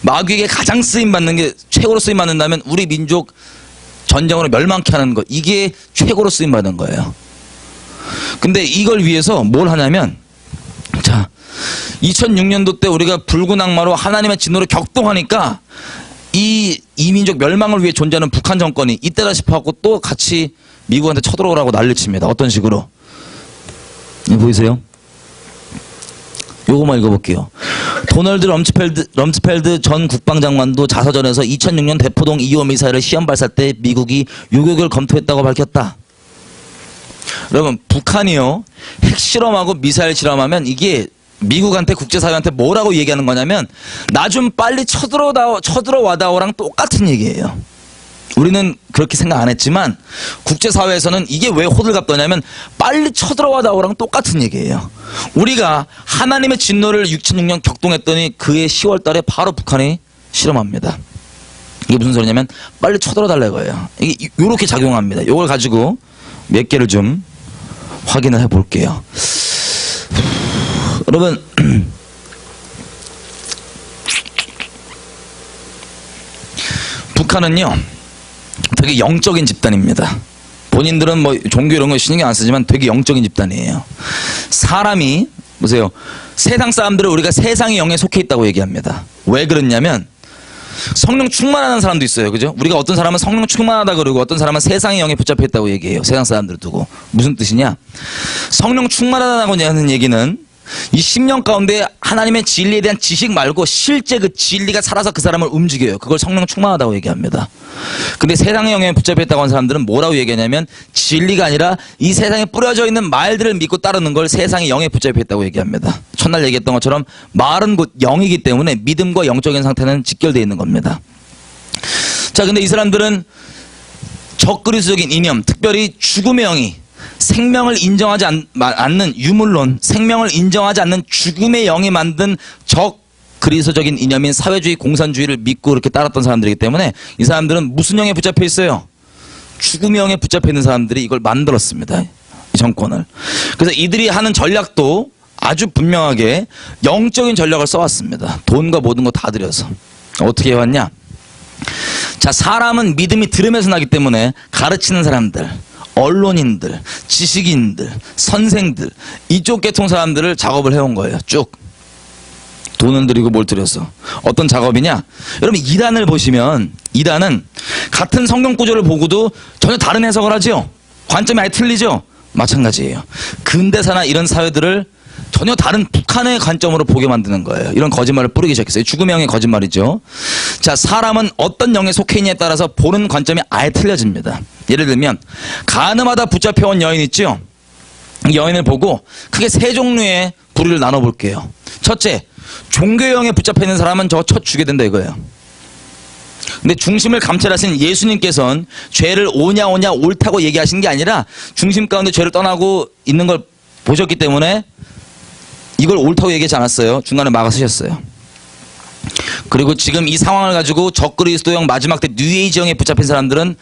마귀에게 가장 쓰임받는 게 최고로 쓰임받는다면 우리 민족 전쟁으로 멸망케 하는 것 이게 최고로 쓰임받는 거예요. 근데 이걸 위해서 뭘 하냐면 자 2006년도 때 우리가 붉은 악마로 하나님의 진노를 격동하니까 이 이민족 멸망을 위해 존재하는 북한 정권이 이때다 싶어갖고 또 같이 미국한테 쳐들어오라고 난리칩니다. 어떤 식으로? 보이세요? 요거만 읽어볼게요. 도널드 럼스펠드 전 국방장관도 자서전에서 2006년 대포동 2호 미사일을 시험 발사 때 미국이 요격을 검토했다고 밝혔다. 여러분 북한이요 핵실험하고 미사일 실험하면 이게 미국한테 국제사회한테 뭐라고 얘기하는 거냐면 나 좀 빨리 쳐들어와다오랑 똑같은 얘기예요. 우리는 그렇게 생각 안 했지만 국제사회에서는 이게 왜 호들갑 떠냐면 빨리 쳐들어와다오랑 똑같은 얘기예요. 우리가 하나님의 진노를 2006년 격동했더니 그해 10월 달에 바로 북한이 실험합니다. 이게 무슨 소리냐면 빨리 쳐들어달라 이거예요. 이게 요렇게 작용합니다. 이걸 가지고 몇 개를 좀 확인을 해볼게요. 여러분 북한은요 되게 영적인 집단입니다. 본인들은 뭐 종교 이런 거 신경 안 쓰지만 되게 영적인 집단이에요. 사람이 보세요. 세상 사람들은 우리가 세상의 영에 속해 있다고 얘기합니다. 왜 그러냐면 성령 충만하는 사람도 있어요. 그죠? 우리가 어떤 사람은 성령 충만하다 그러고 어떤 사람은 세상의 영에 붙잡혀 있다고 얘기해요. 세상 사람들을 두고. 무슨 뜻이냐? 성령 충만하다고 하는 얘기는 이 10년 가운데 하나님의 진리에 대한 지식 말고 실제 그 진리가 살아서 그 사람을 움직여요. 그걸 성령 충만하다고 얘기합니다. 근데 세상의 영에 붙잡혀 있다고 하는 사람들은 뭐라고 얘기하냐면 진리가 아니라 이 세상에 뿌려져 있는 말들을 믿고 따르는 걸 세상의 영에 붙잡혀 있다고 얘기합니다. 첫날 얘기했던 것처럼 말은 곧 영이기 때문에 믿음과 영적인 상태는 직결되어 있는 겁니다. 자, 근데 이 사람들은 적그리스도적인 이념, 특별히 죽음의 영이 생명을 인정하지 않는 유물론, 생명을 인정하지 않는 죽음의 영이 만든 적그리스도적인 이념인 사회주의, 공산주의를 믿고 이렇게 따랐던 사람들이기 때문에 이 사람들은 무슨 영에 붙잡혀 있어요? 죽음의 영에 붙잡혀 있는 사람들이 이걸 만들었습니다. 이 정권을. 그래서 이들이 하는 전략도 아주 분명하게 영적인 전략을 써왔습니다. 돈과 모든 거 다 들여서. 어떻게 해왔냐? 자, 사람은 믿음이 들으면서 나기 때문에 가르치는 사람들, 언론인들, 지식인들, 선생들 이쪽 계통 사람들을 작업을 해온 거예요. 쭉 돈은 들이고 뭘 들여서. 어떤 작업이냐? 여러분 이단을 보시면 이단은 같은 성경 구조를 보고도 전혀 다른 해석을 하죠. 관점이 아예 틀리죠. 마찬가지예요. 근대사나 이런 사회들을 전혀 다른 북한의 관점으로 보게 만드는 거예요. 이런 거짓말을 뿌리기 시작했어요. 죽음의 영의 거짓말이죠. 자, 사람은 어떤 영에 속해 있냐에 따라서 보는 관점이 아예 틀려집니다. 예를 들면 간음하다 붙잡혀온 여인 있죠. 이 여인을 보고 크게 세 종류의 부류를 나눠볼게요. 첫째, 종교의 영에 붙잡혀 있는 사람은 저거 쳐 죽여야 된다 이거예요. 근데 중심을 감찰하신 예수님께서는 죄를 오냐 옳다고 얘기하신 게 아니라 중심 가운데 죄를 떠나고 있는 걸 보셨기 때문에 이걸 옳다고 얘기하지 않았어요. 중간에 막아 쓰셨어요. 그리고 지금 이 상황을 가지고 적그리스도형 마지막 때 뉴에이지형에 붙잡힌 사람들은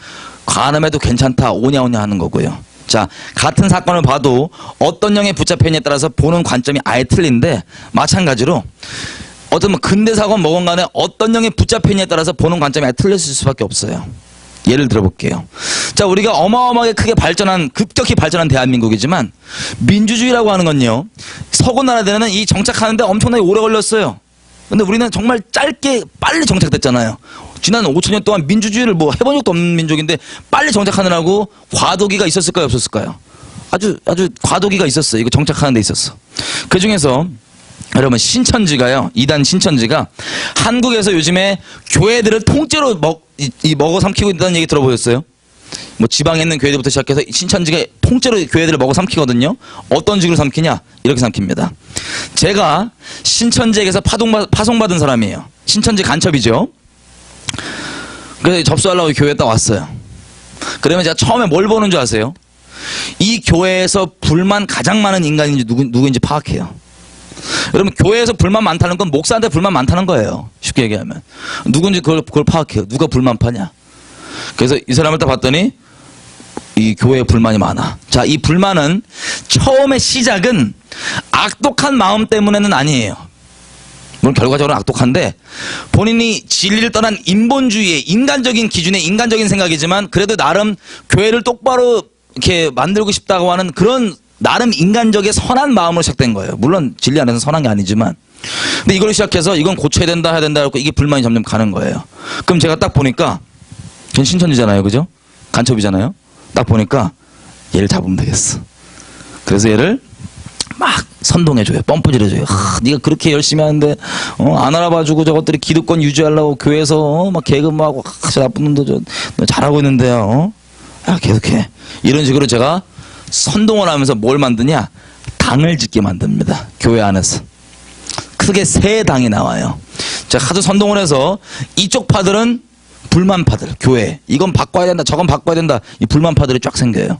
간음해도 괜찮다 오냐 하는 거고요. 자, 같은 사건을 봐도 어떤 영에 붙잡혀있냐에 따라서 보는 관점이 아예 틀린데 마찬가지로 어떤 뭐 근대사건 뭐건 간에 어떤 영에 붙잡혀있냐에 따라서 보는 관점이 아예 틀렸을 수밖에 없어요. 예를 들어볼게요. 자, 우리가 어마어마하게 크게 급격히 발전한 대한민국이지만 민주주의라고 하는 건요. 서구 나라들은 이 정착하는데 엄청나게 오래 걸렸어요. 근데 우리는 정말 짧게 빨리 정착됐잖아요. 지난 5,000년 동안 민주주의를 뭐 해본 적도 없는 민족인데 빨리 정착하느라고 과도기가 있었을까요? 없었을까요? 아주 과도기가 있었어요. 이거 정착하는 데 있었어. 그 중에서 여러분 신천지가요. 이단 신천지가 한국에서 요즘에 교회들을 통째로 먹어 삼키고 있다는 얘기 들어보셨어요? 뭐 지방에 있는 교회들부터 시작해서 신천지가 통째로 교회들을 먹어 삼키거든요. 어떤 식으로 삼키냐? 이렇게 삼킵니다. 제가 신천지에게서 파송받은 사람이에요. 신천지 간첩이죠. 그래서 접수하려고 교회에 딱 왔어요. 그러면 제가 처음에 뭘 보는 줄 아세요? 이 교회에서 불만 가장 많은 인간인지 누구인지 파악해요. 여러분 교회에서 불만 많다는 건 목사한테 불만 많다는 거예요. 쉽게 얘기하면. 누군지 그걸 파악해요. 누가 불만파냐. 그래서 이 사람을 딱 봤더니 이 교회에 불만이 많아. 자, 이 불만은 처음에 시작은 악독한 마음 때문에는 아니에요. 물론 결과적으로 악독한데 본인이 진리를 떠난 인본주의의 인간적인 기준의 인간적인 생각이지만 그래도 나름 교회를 똑바로 이렇게 만들고 싶다고 하는 그런 나름 인간적인 선한 마음으로 시작된 거예요. 물론 진리 안에서 선한 게 아니지만. 근데 이걸 시작해서 이건 고쳐야 된다 해야 된다 하고 이게 불만이 점점 가는 거예요. 그럼 제가 딱 보니까 전 신천지잖아요. 그죠? 간첩이잖아요. 딱 보니까 얘를 잡으면 되겠어. 그래서 얘를 막 선동해줘요. 펌프질해줘요. 네가 그렇게 열심히 하는데 안 알아봐주고 저것들이 기득권 유지하려고 교회에서 막 계급하고 저 나쁜 놈도 너 잘하고 있는데요. 야, 계속해. 이런 식으로 제가 선동을 하면서 뭘 만드냐? 당을 짓게 만듭니다. 교회 안에서. 크게 세 당이 나와요. 제가 하도 선동을 해서 이쪽 파들은 불만파들, 교회. 이건 바꿔야 된다, 저건 바꿔야 된다. 이 불만파들이 쫙 생겨요.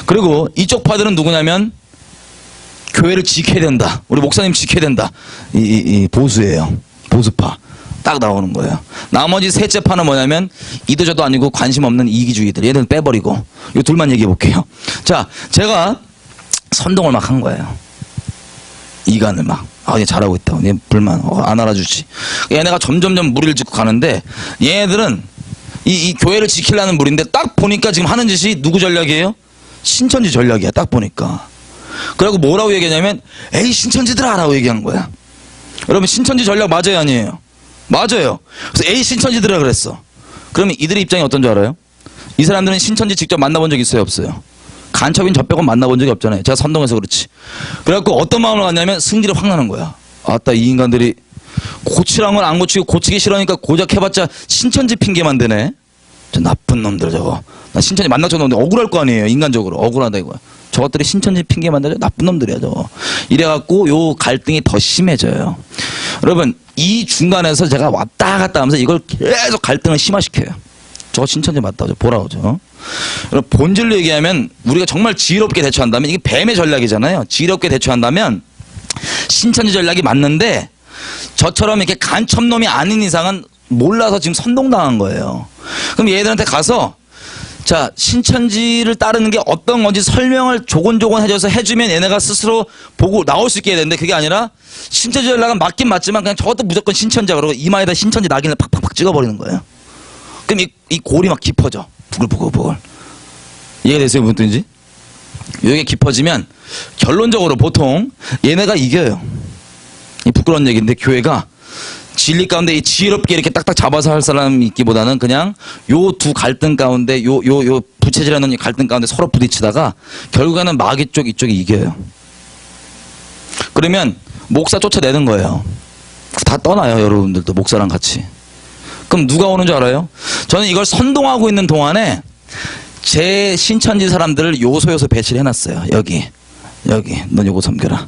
그리고 이쪽 파들은 누구냐면 교회를 지켜야 된다. 우리 목사님 지켜야 된다. 이 보수예요. 보수파. 딱 나오는 거예요. 나머지 셋째 파는 뭐냐면 이도저도 아니고 관심 없는 이기주의들. 얘들은 빼버리고. 이 둘만 얘기해 볼게요. 자, 제가 선동을 막 한 거예요. 이간을 막. 아, 얘 잘하고 있다. 얘 불만. 안 알아주지. 얘네가 점점점 무리를 짓고 가는데 얘네들은 이 교회를 지키려는 무리인데 딱 보니까 지금 하는 짓이 누구 전략이에요? 신천지 전략이야. 딱 보니까. 그리고 뭐라고 얘기하냐면 에이 신천지들아 라고 얘기한 거야. 여러분 신천지 전략 맞아요 아니에요? 맞아요. 그래서 에이 신천지들아 그랬어. 그러면 이들의 입장이 어떤 줄 알아요? 이 사람들은 신천지 직접 만나본 적 있어요 없어요? 간첩인 저 빼고 만나본 적이 없잖아요. 제가 선동해서 그렇지. 그래갖고 어떤 마음을 갖냐면 승질이 확 나는 거야. 아따 이 인간들이 고치란 건 안 고치고 고치기 싫으니까 고작 해봤자 신천지 핑계만 대네. 저 나쁜 놈들 저거. 나 신천지 만나서 놈들 억울할 거 아니에요. 인간적으로 억울하다 이거야. 저것들이 신천지 핑계 만들죠. 나쁜 놈들이야 저거. 이래갖고 요 갈등이 더 심해져요. 여러분 이 중간에서 제가 왔다 갔다 하면서 이걸 계속 갈등을 심화시켜요. 저거 신천지 맞다. 저 보라고 저. 여러분 본질로 얘기하면 우리가 정말 지혜롭게 대처한다면 이게 뱀의 전략이잖아요. 지혜롭게 대처한다면 신천지 전략이 맞는데 저처럼 이렇게 간첩놈이 아닌 이상은 몰라서 지금 선동당한 거예요. 그럼 얘들한테 가서 자 신천지를 따르는 게 어떤 건지 설명을 조곤조곤 해줘서 해주면 얘네가 스스로 보고 나올 수 있게 해야 되는데 그게 아니라 신천지 전략은 맞긴 맞지만 그냥 저것도 무조건 신천지야 그러고 이마에다 신천지 낙인을 팍팍팍 찍어버리는 거예요. 그럼 이 골이 막 깊어져. 부글부글. 이해가 됐어요? 무슨 뜻인지? 이게 깊어지면 결론적으로 보통 얘네가 이겨요. 이 부끄러운 얘기인데 교회가 진리 가운데 이 지혜롭게 이렇게 딱딱 잡아서 할 사람이 있기보다는 그냥 요 두 갈등 가운데 요 부채질하는 이 갈등 가운데 서로 부딪히다가 결국에는 마귀 쪽 이쪽이 이겨요. 그러면 목사 쫓아내는 거예요. 다 떠나요 여러분들도 목사랑 같이. 그럼 누가 오는 줄 알아요? 저는 이걸 선동하고 있는 동안에 제 신천지 사람들을 요소 배치를 해놨어요. 여기 넌 요거 섬겨라.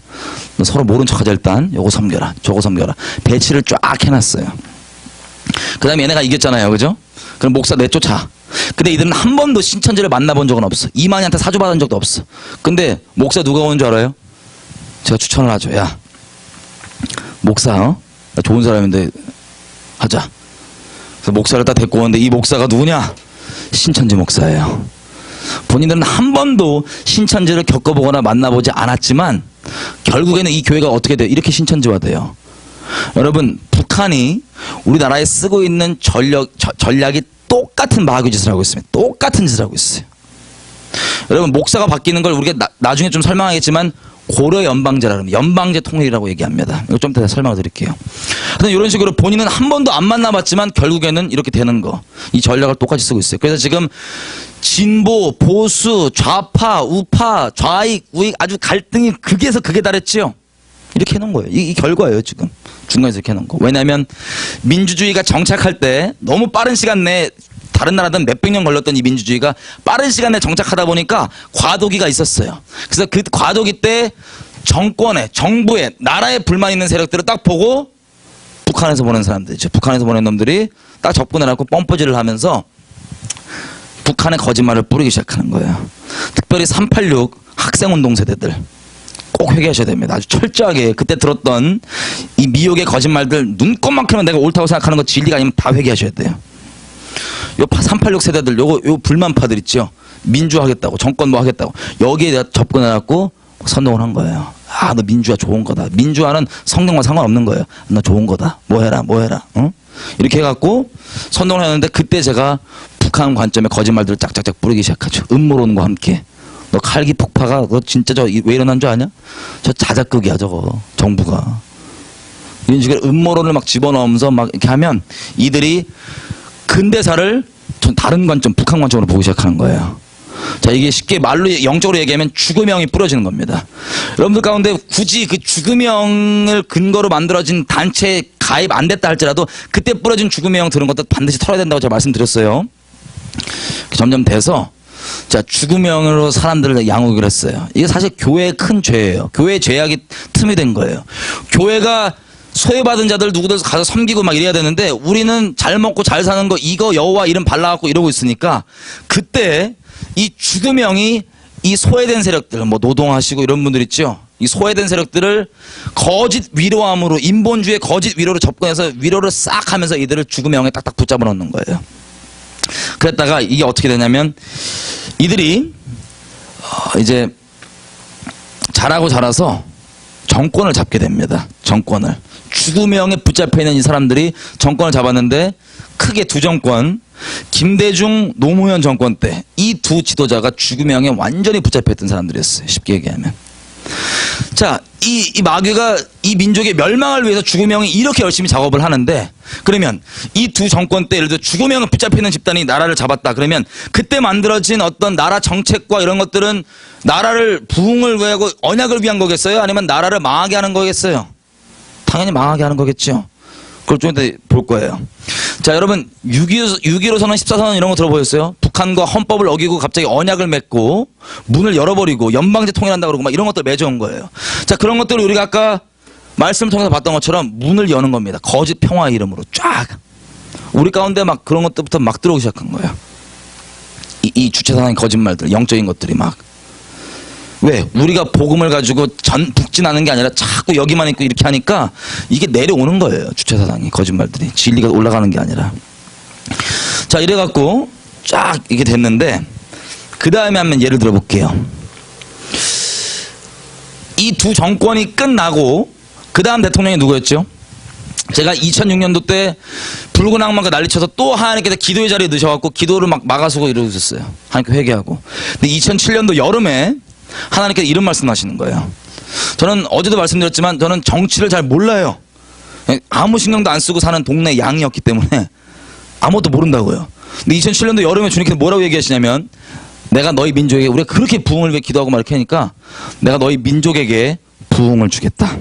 너 서로 모른 척하자 일단. 요거 섬겨라. 저거 섬겨라. 배치를 쫙 해놨어요. 그 다음에 얘네가 이겼잖아요. 그죠? 그럼 목사 내쫓아. 근데 이들은 한 번도 신천지를 만나본 적은 없어. 이만희한테 사주받은 적도 없어. 근데 목사 누가 오는 줄 알아요? 제가 추천을 하죠. 야 목사 나 좋은 사람인데 하자. 그래서 목사를 딱 데리고 오는데 이 목사가 누구냐? 신천지 목사예요. 본인들은 한 번도 신천지를 겪어보거나 만나보지 않았지만 결국에는 이 교회가 어떻게 돼요? 이렇게 신천지화돼요. 여러분 북한이 우리나라에 쓰고 있는 전략이 똑같은 마귀 짓을 하고 있습니다. 똑같은 짓을 하고 있어요. 여러분 목사가 바뀌는 걸 우리가 나중에 좀 설명하겠지만 고려 연방제라는 연방제 통일이라고 얘기합니다. 이거 좀 이따 설명을 드릴게요. 하여튼 이런 식으로 본인은 한 번도 안 만나봤지만 결국에는 이렇게 되는 거. 이 전략을 똑같이 쓰고 있어요. 그래서 지금 진보, 보수, 좌파, 우파, 좌익, 우익 아주 갈등이 극에서 극에 달했지요. 이렇게 해놓은 거예요. 이 결과예요 지금. 중간에서 이렇게 해놓은 거. 왜냐하면 민주주의가 정착할 때 너무 빠른 시간 내에 다른 나라든 몇백 년 걸렸던 이 민주주의가 빠른 시간 내에 정착하다 보니까 과도기가 있었어요. 그래서 그 과도기 때 정권에, 정부에, 나라에 불만 있는 세력들을 딱 보고 북한에서 보낸 사람들이죠. 북한에서 보낸 놈들이 딱 접근해갖고 펌프질을 하면서 북한의 거짓말을 뿌리기 시작하는 거예요. 특별히 386 학생운동 세대들 꼭 회개하셔야 됩니다. 아주 철저하게 그때 들었던 이 미혹의 거짓말들 눈꼽만큼은 내가 옳다고 생각하는 거 진리가 아니면 다 회개하셔야 돼요. 386 세대들 요 불만파들 있죠. 민주화하겠다고 정권 뭐 하겠다고 여기에 대해 접근해갖고 선동을 한 거예요. 아, 너 민주화 좋은 거다. 민주화는 성경과 상관없는 거예요. 너 좋은 거다. 뭐 해라. 응? 이렇게 해갖고 선동을 했는데 그때 제가 북한 관점의 거짓말들을 짝짝짝 뿌리기 시작하죠. 음모론과 함께. 너 칼기 폭파가 너 진짜 저 왜 일어난 줄 아냐? 저 자작극이야 저거 정부가. 이런 식으로 음모론을 막 집어넣으면서 막 이렇게 하면 이들이 근대사를 좀 다른 관점, 북한 관점으로 보기 시작하는 거예요. 자, 이게 쉽게 말로 영적으로 얘기하면 죽음형이 뿌려지는 겁니다. 여러분들 가운데 굳이 그 죽음형을 근거로 만들어진 단체에 가입 안 됐다 할지라도 그때 뿌려진 죽음형 들은 것도 반드시 털어야 된다고 제가 말씀드렸어요. 점점 돼서 자, 죽음형으로 사람들을 양육을 했어요. 이게 사실 교회의 큰 죄예요. 교회의 죄악이 틈이 된 거예요. 교회가 소외받은 자들 누구들 가서 섬기고 막 이래야 되는데 우리는 잘 먹고 잘 사는 거 이거 여호와 이름 발라갖고 이러고 있으니까 그때 이 죽음형이 이 소외된 세력들 뭐 노동하시고 이런 분들 있죠. 이 소외된 세력들을 거짓 위로함으로 인본주의 거짓 위로로 접근해서 위로를 싹 하면서 이들을 죽음형에 딱딱 붙잡아 놓는 거예요. 그랬다가 이게 어떻게 되냐면 이들이 이제 자라고 자라서 정권을 잡게 됩니다. 정권을. 죽음형에 붙잡혀 있는 이 사람들이 정권을 잡았는데 크게 두 정권, 김대중, 노무현 정권 때 이 두 지도자가 죽음형에 완전히 붙잡혀 있던 사람들이었어요. 쉽게 얘기하면. 자, 이 마귀가 이 민족의 멸망을 위해서 죽음형이 이렇게 열심히 작업을 하는데 그러면 이 두 정권 때 예를 들어 죽음형에 붙잡혀 있는 집단이 나라를 잡았다. 그러면 그때 만들어진 어떤 나라 정책과 이런 것들은 나라를 부흥을 위하고 언약을 위한 거겠어요? 아니면 나라를 망하게 하는 거겠어요? 당연히 망하게 하는 거겠죠. 그걸 좀 이따 볼 거예요. 자, 여러분 6.15 선언 14선언 이런 거 들어보셨어요? 북한과 헌법을 어기고 갑자기 언약을 맺고 문을 열어버리고 연방제 통일한다고 그러고 막 이런 것들 맺어온 거예요. 자, 그런 것들을 우리가 아까 말씀을 통해서 봤던 것처럼 문을 여는 겁니다. 거짓 평화 이름으로 쫙. 우리 가운데 막 그런 것들부터 막 들어오기 시작한 거예요. 이 주체사상의 거짓말들, 영적인 것들이 막. 왜? 우리가 복음을 가지고 북진하는 게 아니라 자꾸 여기만 있고 이렇게 하니까 이게 내려오는 거예요. 주체사상이 거짓말들이. 진리가 올라가는 게 아니라. 자, 이래갖고 쫙 이게 됐는데 그 다음에 한번 예를 들어볼게요. 이 두 정권이 끝나고 그 다음 대통령이 누구였죠? 제가 2006년도 때 붉은 악마가 난리쳐서 또 하나님께서 기도의 자리에 넣으셔갖고 기도를 막 막아서고 이러고 있었어요. 하나님께 회개하고. 근데 2007년도 여름에 하나님께서 이런 말씀하시는 거예요. 저는 어제도 말씀드렸지만 저는 정치를 잘 몰라요. 아무 신경도 안 쓰고 사는 동네 양이었기 때문에 아무것도 모른다고요. 근데 2007년도 여름에 주님께서 뭐라고 얘기하시냐면 내가 너희 민족에게 우리가 그렇게 부흥을 위해 기도하고 막 이렇게 하니까 내가 너희 민족에게 부흥을 주겠다.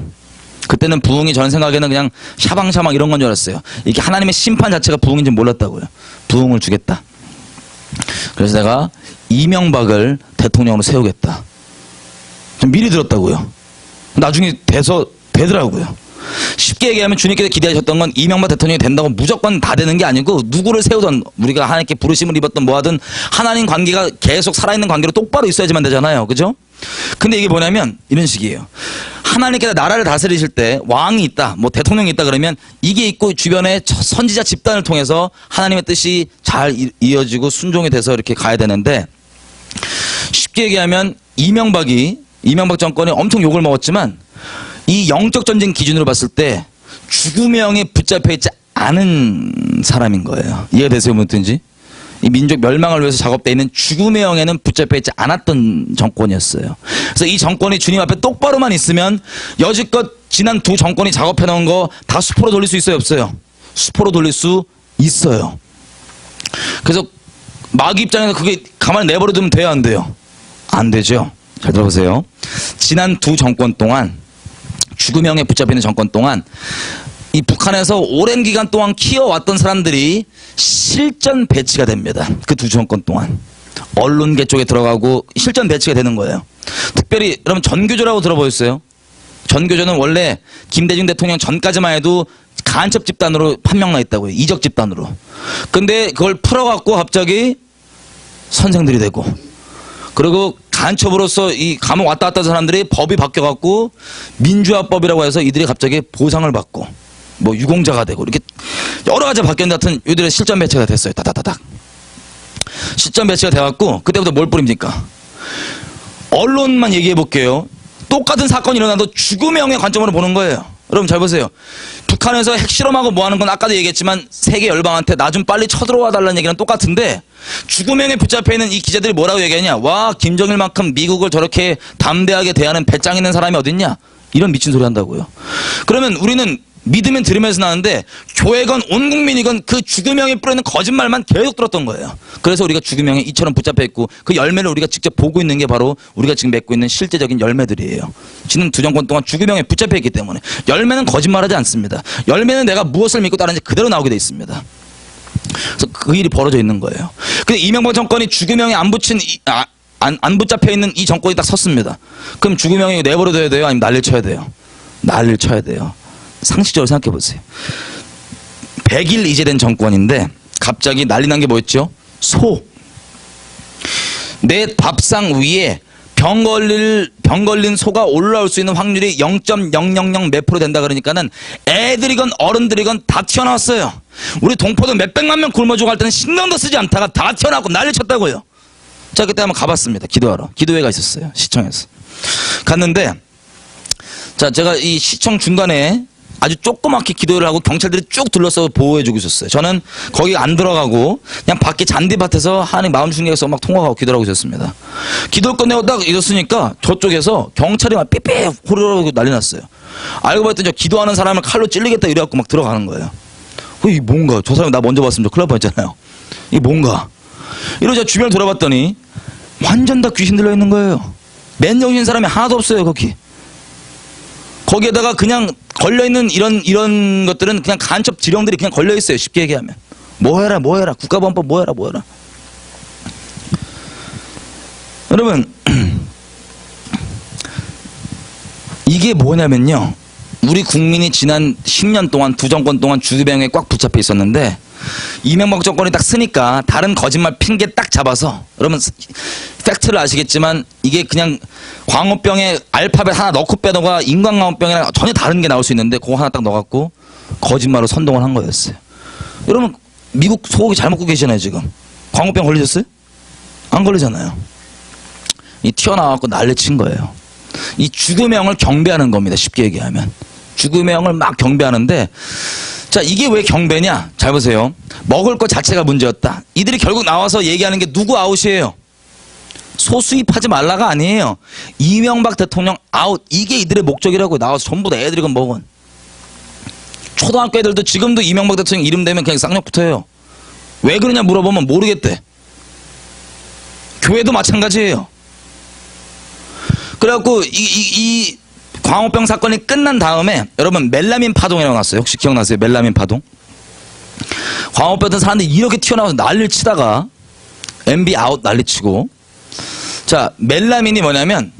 그때는 부흥이 전 생각에는 그냥 샤방샤방 이런 건 줄 알았어요. 이게 하나님의 심판 자체가 부흥인지 몰랐다고요. 부흥을 주겠다. 그래서 내가 이명박을 대통령으로 세우겠다. 좀 미리 들었다고요. 나중에 돼서 되더라고요. 쉽게 얘기하면 주님께서 기대하셨던 건 이명박 대통령이 된다고 무조건 다 되는 게 아니고 누구를 세우던 우리가 하나님께 부르심을 입었던 뭐하든 하나님 관계가 계속 살아있는 관계로 똑바로 있어야지만 되잖아요. 그죠? 근데 이게 뭐냐면 이런 식이에요. 하나님께서 나라를 다스리실 때 왕이 있다, 뭐 대통령이 있다 그러면 이게 있고 주변에 선지자 집단을 통해서 하나님의 뜻이 잘 이어지고 순종이 돼서 이렇게 가야 되는데 쉽게 얘기하면 이명박 정권이 엄청 욕을 먹었지만 이 영적 전쟁 기준으로 봤을 때 죽음형에 붙잡혀 있지 않은 사람인 거예요. 이해되세요? 뭐든지 이 민족 멸망을 위해서 작업되어 있는 죽음의 영에는 붙잡혀 있지 않았던 정권이었어요. 그래서 이 정권이 주님 앞에 똑바로만 있으면 여지껏 지난 두 정권이 작업해 놓은 거 다 수포로 돌릴 수 있어요? 없어요? 수포로 돌릴 수 있어요. 그래서 마귀 입장에서 그게 가만히 내버려 두면 돼요? 안 돼요? 안 되죠. 잘 들어보세요. 지난 두 정권 동안 죽음형에 붙잡혀 있는 정권 동안 이 북한에서 오랜 기간 동안 키워왔던 사람들이 실전 배치가 됩니다. 그 두 정권 동안. 언론계 쪽에 들어가고 실전 배치가 되는 거예요. 특별히 여러분 전교조라고 들어보셨어요? 전교조는 원래 김대중 대통령 전까지만 해도 간첩 집단으로 판명나 있다고요. 이적 집단으로. 근데 그걸 풀어갖고 갑자기 선생들이 되고 그리고 간첩으로서 이 감옥 왔다 갔다 하는 사람들이 법이 바뀌어갖고 민주화법이라고 해서 이들이 갑자기 보상을 받고 뭐 유공자가 되고 이렇게 여러 가지 바뀌었는데 하여튼 이들의 실전 배치가 됐어요. 따다다닥. 시점 배치가 돼갖고 그때부터 뭘 뿌립니까? 언론만 얘기해 볼게요. 똑같은 사건이 일어나도 죽음형의 관점으로 보는 거예요. 여러분 잘 보세요. 북한에서 핵실험하고 뭐하는 건 아까도 얘기했지만 세계 열방한테 나 좀 빨리 쳐들어와 달라는 얘기랑 똑같은데 죽음형에 붙잡혀 있는 이 기자들이 뭐라고 얘기하냐. 와, 김정일만큼 미국을 저렇게 담대하게 대하는 배짱 있는 사람이 어딨냐. 이런 미친 소리 한다고요. 그러면 우리는 믿으면 들으면서 나는데 교회건 온 국민이건 그 죽음형에 뿌리는 거짓말만 계속 들었던 거예요. 그래서 우리가 죽음형에 이처럼 붙잡혀 있고 그 열매를 우리가 직접 보고 있는 게 바로 우리가 지금 맺고 있는 실제적인 열매들이에요. 지금 2정권 동안 죽음형에 붙잡혀 있기 때문에 열매는 거짓말하지 않습니다. 열매는 내가 무엇을 믿고 따르는지 그대로 나오게 돼 있습니다. 그래서 그 일이 벌어져 있는 거예요. 근데 이명박 정권이 죽음형에 안 붙잡혀 있는 이 정권이 딱 섰습니다. 그럼 죽음형에 내버려둬야 돼요? 아니면 난리를 쳐야 돼요? 난리를 쳐야 돼요. 상식적으로 생각해 보세요. 100일 이제 된 정권인데 갑자기 난리 난 게 뭐였죠? 소. 내 밥상 위에 병 걸린 소가 올라올 수 있는 확률이 0.000 몇 프로 된다 그러니까는 애들이건 어른들이건 다 튀어나왔어요. 우리 동포도 몇백만 명 굶어 죽을 때는 신경도 쓰지 않다가 다 튀어나왔고 난리 쳤다고요. 자, 그때 한번 가봤습니다. 기도하러. 기도회가 있었어요. 시청에서. 갔는데 자, 제가 이 시청 중간에 아주 조그맣게 기도를 하고 경찰들이 쭉 둘러서 보호해주고 있었어요. 저는 거기 안 들어가고 그냥 밖에 잔디밭에서 하나님 마음 중에서 막 통화하고 기도를 하고 있었습니다. 기도를 끝내고 딱 있었으니까 저쪽에서 경찰이 막 삐삐 호르르 난리 났어요. 알고 봤더니 저 기도하는 사람을 칼로 찔리겠다 이래갖고 막 들어가는 거예요. 이게 뭔가 저 사람이 나 먼저 봤으면 저 큰일 날 뻔했잖아요. 이게 뭔가 이러자 주변을 돌아봤더니 완전 다 귀신 들려 있는 거예요. 맨정신 사람이 하나도 없어요. 거기에다가 그냥 걸려있는 이런 것들은 그냥 간첩 지령들이 그냥 걸려있어요. 쉽게 얘기하면. 뭐 해라. 국가보안법 뭐 해라. 여러분, 이게 뭐냐면요. 우리 국민이 지난 10년 동안 2정권 동안 죽음형에 꽉 붙잡혀 있었는데 이명박 정권이 딱 쓰니까 다른 거짓말 핑계 딱 잡아서 여러분 팩트를 아시겠지만 이게 그냥 광우병에 알파벳 하나 넣고 빼다가 인간광우병이랑 전혀 다른 게 나올 수 있는데 그거 하나 딱 넣어갖고 거짓말로 선동을 한 거였어요. 여러분 미국 소고기 잘 먹고 계시잖아요. 지금 광우병 걸리셨어요? 안 걸리잖아요. 이 튀어나와갖고 난리친 거예요. 이 죽음형을 경배하는 겁니다. 쉽게 얘기하면 죽음형을 막 경배하는데 자, 이게 왜 경배냐? 잘 보세요. 먹을 것 자체가 문제였다. 이들이 결국 나와서 얘기하는 게 누구 아웃이에요? 소 수입하지 말라가 아니에요. 이명박 대통령 아웃. 이게 이들의 목적이라고 나와서 전부 다 애들이건 먹은. 초등학교 애들도 지금도 이명박 대통령 이름 되면 그냥 쌍욕부터 해요. 왜 그러냐 물어보면 모르겠대. 교회도 마찬가지예요. 그래갖고 이 광우병 사건이 끝난 다음에 여러분 멜라민 파동이라고 났어요. 혹시 기억나세요? 멜라민 파동? 광우병 사람들이 이렇게 튀어나와서 난리를 치다가 MB 아웃 난리치고 자 멜라민이 뭐냐면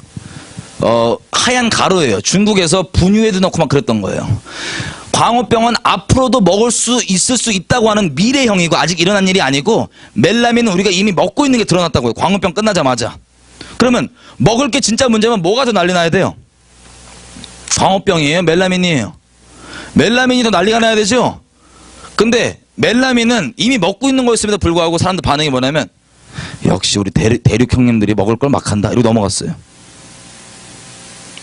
하얀 가루예요. 중국에서 분유에도 넣고 막 그랬던 거예요. 광우병은 앞으로도 먹을 수 있을 수 있다고 하는 미래형이고 아직 일어난 일이 아니고 멜라민은 우리가 이미 먹고 있는 게 드러났다고요. 광우병 끝나자마자. 그러면 먹을 게 진짜 문제면 뭐가 더 난리 나야 돼요? 광우병이에요? 멜라민이에요? 멜라민이 더 난리가 나야 되죠? 근데 멜라민은 이미 먹고 있는 거였음에도 불구하고 사람들 반응이 뭐냐면 역시 우리 대륙 형님들이 먹을 걸 막 한다 이러고 넘어갔어요.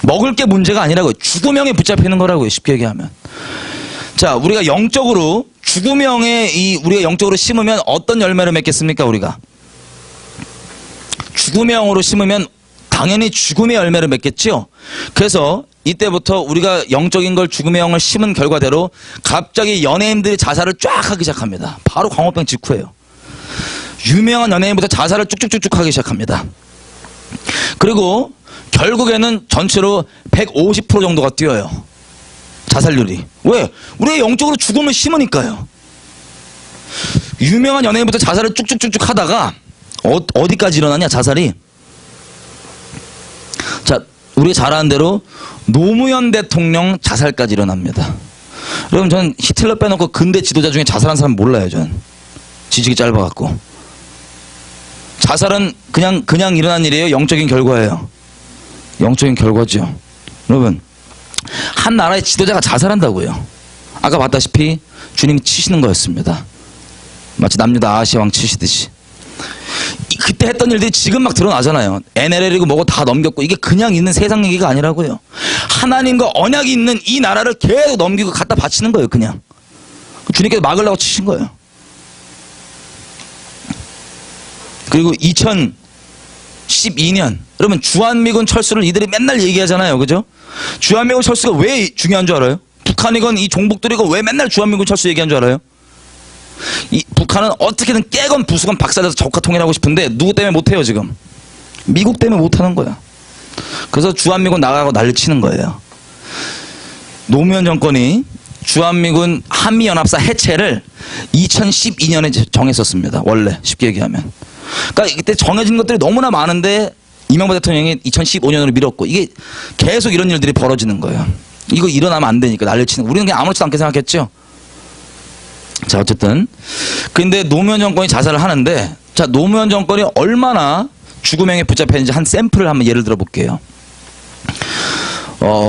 먹을 게 문제가 아니라고요. 죽음형에 붙잡히는 거라고요. 쉽게 얘기하면. 자, 우리가 영적으로 죽음형에 우리가 영적으로 심으면 어떤 열매를 맺겠습니까? 우리가 죽음형으로 심으면 당연히 죽음의 열매를 맺겠죠. 그래서 이때부터 우리가 영적인 걸 죽음의 영을 심은 결과대로 갑자기 연예인들이 자살을 쫙 하기 시작합니다. 바로 광우병 직후예요. 유명한 연예인부터 자살을 쭉쭉쭉쭉 하기 시작합니다. 그리고 결국에는 전체로 150% 정도가 뛰어요. 자살률이. 왜? 우리가 영적으로 죽음을 심으니까요. 유명한 연예인부터 자살을 쭉쭉쭉쭉 하다가 어디까지 일어나냐 자살이. 자, 우리가 잘 아는 대로 노무현 대통령 자살까지 일어납니다. 여러분 저는 히틀러 빼놓고 근대 지도자 중에 자살한 사람 몰라요. 저는 지식이 짧아갖고. 자살은 그냥 일어난 일이에요. 영적인 결과예요. 영적인 결과죠. 여러분 한 나라의 지도자가 자살한다고요. 아까 봤다시피 주님이 치시는 거였습니다. 마치 남유다 아하시아 왕 치시듯이. 그때 했던 일들이 지금 막 드러나잖아요. NLL이고 뭐고 다 넘겼고 이게 그냥 있는 세상 얘기가 아니라고요. 하나님과 언약이 있는 이 나라를 계속 넘기고 갖다 바치는 거예요. 그냥 주님께서 막으려고 치신 거예요. 그리고 2012년 여러분 주한미군 철수를 이들이 맨날 얘기하잖아요. 그죠? 주한미군 철수가 왜 중요한 줄 알아요? 북한이건 이 종북들이건 왜 맨날 주한미군 철수 얘기한 줄 알아요? 이 북한은 어떻게든 깨건 부수건 박살내서 적화 통일하고 싶은데 누구 때문에 못해요 지금? 미국 때문에 못하는 거야. 그래서 주한미군 나가고 난리치는 거예요. 노무현 정권이 주한미군 한미연합사 해체를 2012년에 정했었습니다. 원래 쉽게 얘기하면. 그러니까 이때 정해진 것들이 너무나 많은데 이명박 대통령이 2015년으로 미뤘고 이게 계속 이런 일들이 벌어지는 거예요. 이거 일어나면 안 되니까 난리치는 거. 우리는 그냥 아무렇지도 않게 생각했죠. 자 어쨌든 근데 노무현 정권이 자살을 하는데 자 노무현 정권이 얼마나 죽음행에 붙잡혔는지 한 샘플을 한번 예를 들어 볼게요.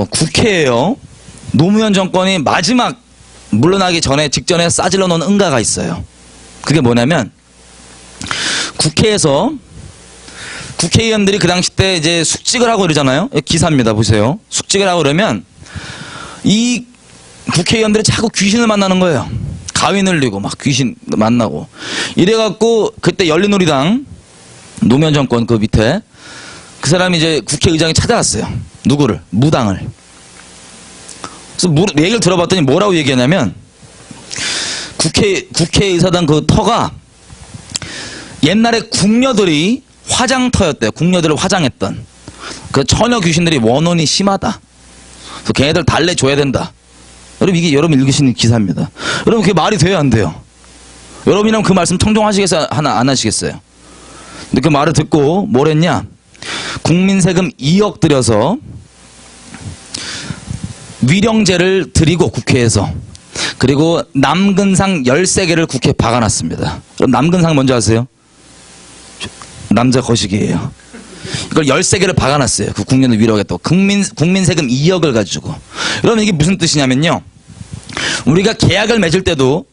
국회에요. 노무현 정권이 마지막 물러나기 전에 직전에 싸질러 놓은 응가가 있어요. 그게 뭐냐면 국회에서 국회의원들이 그 당시 때 이제 숙직을 하고 이러잖아요. 기사입니다. 보세요. 숙직을 하고 그러면 이 국회의원들이 자꾸 귀신을 만나는 거예요. 가위 늘리고 막 귀신 만나고 이래갖고 그때 열린우리당 노무현 정권 그 밑에 그 사람이 이제 국회의장이 찾아갔어요. 누구를? 무당을. 그래서 얘기를 들어봤더니 뭐라고 얘기하냐면 국회의사당 그 터가 옛날에 궁녀들이 화장터였대요. 궁녀들을 화장했던 그 처녀 귀신들이 원혼이 심하다. 그래서 걔네들 달래줘야 된다. 여러분 이게 여러분 읽으시는 기사입니다. 여러분 그게 말이 돼요 안 돼요? 여러분이라면 그 말씀 청종하시겠어요? 안 하시겠어요? 근데 그 말을 듣고 뭘 했냐? 국민 세금 2억 들여서 위령제를 드리고 국회에서 그리고 남근상 13개를 국회에 박아놨습니다. 그럼 남근상 뭔지 아세요? 남자 거시기예요. 이걸 13개를 박아놨어요. 그 국민을 위로하겠다고. 국민 세금 2억을 가지고. 여러분 이게 무슨 뜻이냐면요. 우리가 계약을 맺을 때도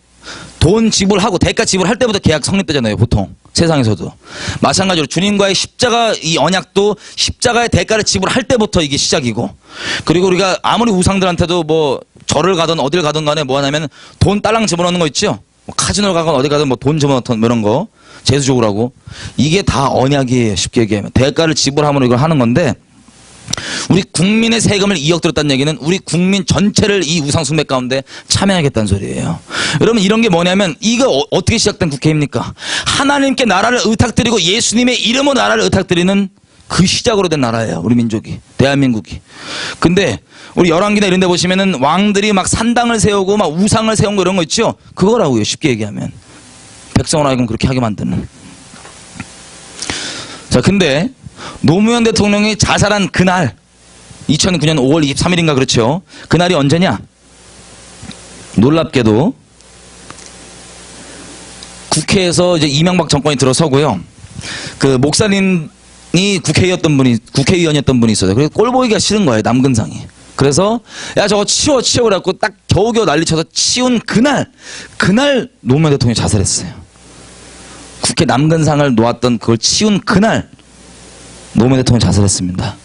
돈 지불하고 대가 지불할 때부터 계약 성립되잖아요. 보통 세상에서도. 마찬가지로 주님과의 십자가 이 언약도 십자가의 대가를 지불할 때부터 이게 시작이고 그리고 우리가 아무리 우상들한테도 뭐 절을 가든 어딜 가든 간에 뭐 하냐면 돈 딸랑 집어넣는 거 있죠. 뭐 카지노를 가건 어디 가든 뭐 돈 집어넣던 뭐 이런 거 재수족을 하고 이게 다 언약이에요. 쉽게 얘기하면 대가를 지불함으로 이걸 하는 건데 우리 국민의 세금을 2억 들었다는 얘기는 우리 국민 전체를 이 우상 숭배 가운데 참여하겠다는 소리예요. 여러분 이런 게 뭐냐면 이거 어떻게 시작된 국회입니까? 하나님께 나라를 의탁드리고 예수님의 이름으로 나라를 의탁드리는 그 시작으로 된 나라예요. 우리 민족이 대한민국이. 근데 우리 열왕기나 이런 데 보시면은 왕들이 막 산당을 세우고 막 우상을 세운 거 이런 거 있죠? 그거라고요. 쉽게 얘기하면. 백성을 하여금 그렇게 하게 만드는. 자, 근데 노무현 대통령이 자살한 그날 2009년 5월 23일인가 그렇죠. 그날이 언제냐? 놀랍게도 국회에서 이제 이명박 정권이 들어서고요. 그 목사님이 국회의원이었던 분이 있어요. 그래서 꼴 보기가 싫은 거예요. 남근상이. 그래서 야 저거 치워 그래갖고 딱 겨우겨우 난리쳐서 치운 그날 노무현 대통령이 자살했어요. 국회 남근상을 놓았던 그걸 치운 그날 노무현 대통령이 자살했습니다.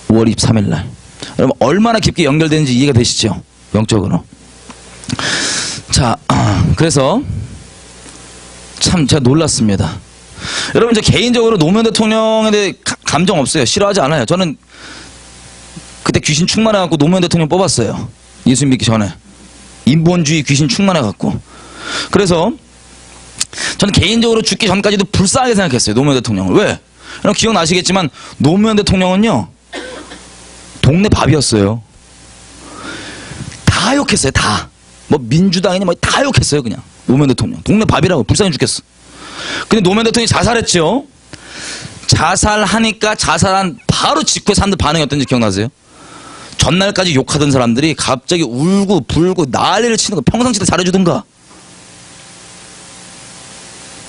5월 23일 날. 여러분 얼마나 깊게 연결되는지 이해가 되시죠? 영적으로. 자, 그래서 참 제가 놀랐습니다. 여러분 저 개인적으로 노무현 대통령에 대해 감정 없어요. 싫어하지 않아요. 저는 그때 귀신 충만해갖고 노무현 대통령 뽑았어요. 예수 믿기 전에. 인본주의 귀신 충만해갖고. 그래서 저는 개인적으로 죽기 전까지도 불쌍하게 생각했어요. 노무현 대통령을. 왜? 여러분 기억나시겠지만 노무현 대통령은요. 동네 밥이었어요. 다 욕했어요. 다. 뭐 민주당이니 뭐 다 욕했어요. 그냥. 노무현 대통령. 동네 밥이라고 불쌍해 죽겠어. 근데 노무현 대통령이 자살했죠. 자살하니까 자살한 바로 직후에 사람들 반응이 어떤지 기억나세요? 전날까지 욕하던 사람들이 갑자기 울고 불고 난리를 치는 거. 평상시대 잘해주든가.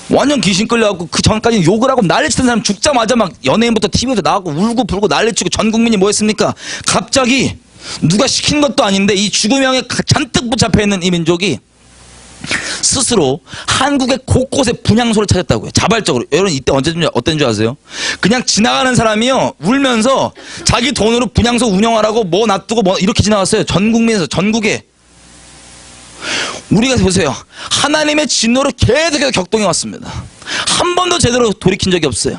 완전 귀신 끌려갖고 그 전까지 욕을 하고 난리치던 사람 죽자마자 막 연예인부터 TV에서 나가고 울고 불고 난리치고 전 국민이 뭐 했습니까? 갑자기 누가 시킨 것도 아닌데 이 죽음형에 잔뜩 붙잡혀 있는 이 민족이 스스로 한국의 곳곳에 분향소를 찾았다고요. 자발적으로. 여러분 이때 어떤 줄 아세요? 그냥 지나가는 사람이요 울면서 자기 돈으로 분향소 운영하라고 뭐 놔두고 뭐 이렇게 지나갔어요. 전 국민에서 전국에. 우리가 보세요. 하나님의 진노를 계속해서 격동해 왔습니다. 한 번도 제대로 돌이킨 적이 없어요.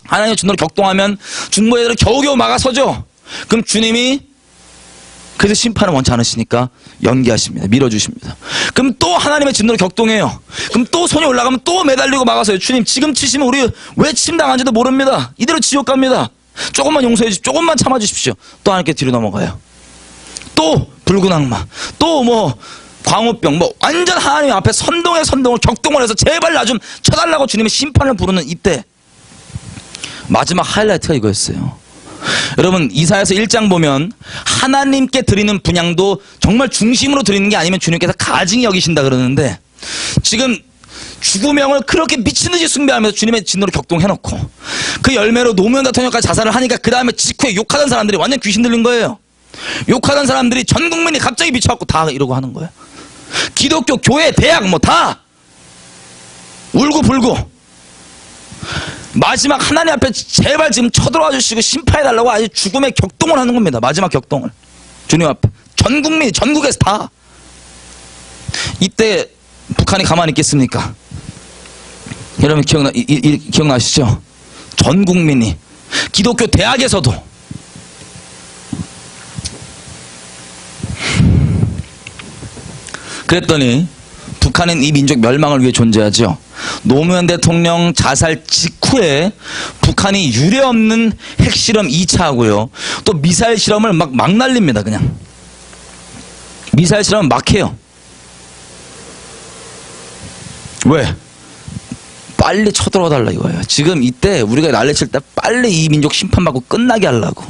하나님의 진노를 격동하면 중보 애들을 겨우겨우 막아서죠. 그럼 주님이 그래서 심판을 원치 않으시니까 연기하십니다. 밀어주십니다. 그럼 또 하나님의 진노를 격동해요. 그럼 또 손이 올라가면 또 매달리고 막아서요. 주님 지금 치시면 우리 왜 침당한지도 모릅니다. 이대로 지옥 갑니다. 조금만 용서해 주십시오. 조금만 참아주십시오. 또 하나님께 뒤로 넘어가요. 또 붉은 악마, 또 뭐 광우병, 뭐 완전 하나님 앞에 선동을 격동을 해서 제발 나 좀 쳐달라고 주님의 심판을 부르는 이때 마지막 하이라이트가 이거였어요. 여러분 이사야서 1장 보면 하나님께 드리는 분향도 정말 중심으로 드리는 게 아니면 주님께서 가증히 여기신다 그러는데 지금 죽음의 영을 그렇게 미친듯이 숭배하면서 주님의 진노를 격동해놓고 그 열매로 노무현 대통령까지 자살을 하니까 그 다음에 직후에 욕하던 사람들이 완전 귀신 들린 거예요. 욕하던 사람들이 전 국민이 갑자기 미쳐갖고 다 이러고 하는 거예요. 기독교, 교회, 대학 뭐 다 울고 불고 마지막 하나님 앞에 제발 지금 쳐들어와 주시고 심판해달라고 아주 죽음의 격동을 하는 겁니다. 마지막 격동을 주님 앞에 전 국민이 전국에서 다. 이때 북한이 가만히 있겠습니까? 여러분 기억나시죠? 전 국민이 기독교 대학에서도 그랬더니 북한은 이 민족 멸망을 위해 존재하죠. 노무현 대통령 자살 직후에 북한이 유례없는 핵실험 2차 하고요. 또 미사일 실험을 막 날립니다. 그냥 미사일 실험을 막 해요. 왜? 빨리 쳐들어와 달라 이거예요. 지금 이때 우리가 난리칠 때 빨리 이 민족 심판받고 끝나게 하려고.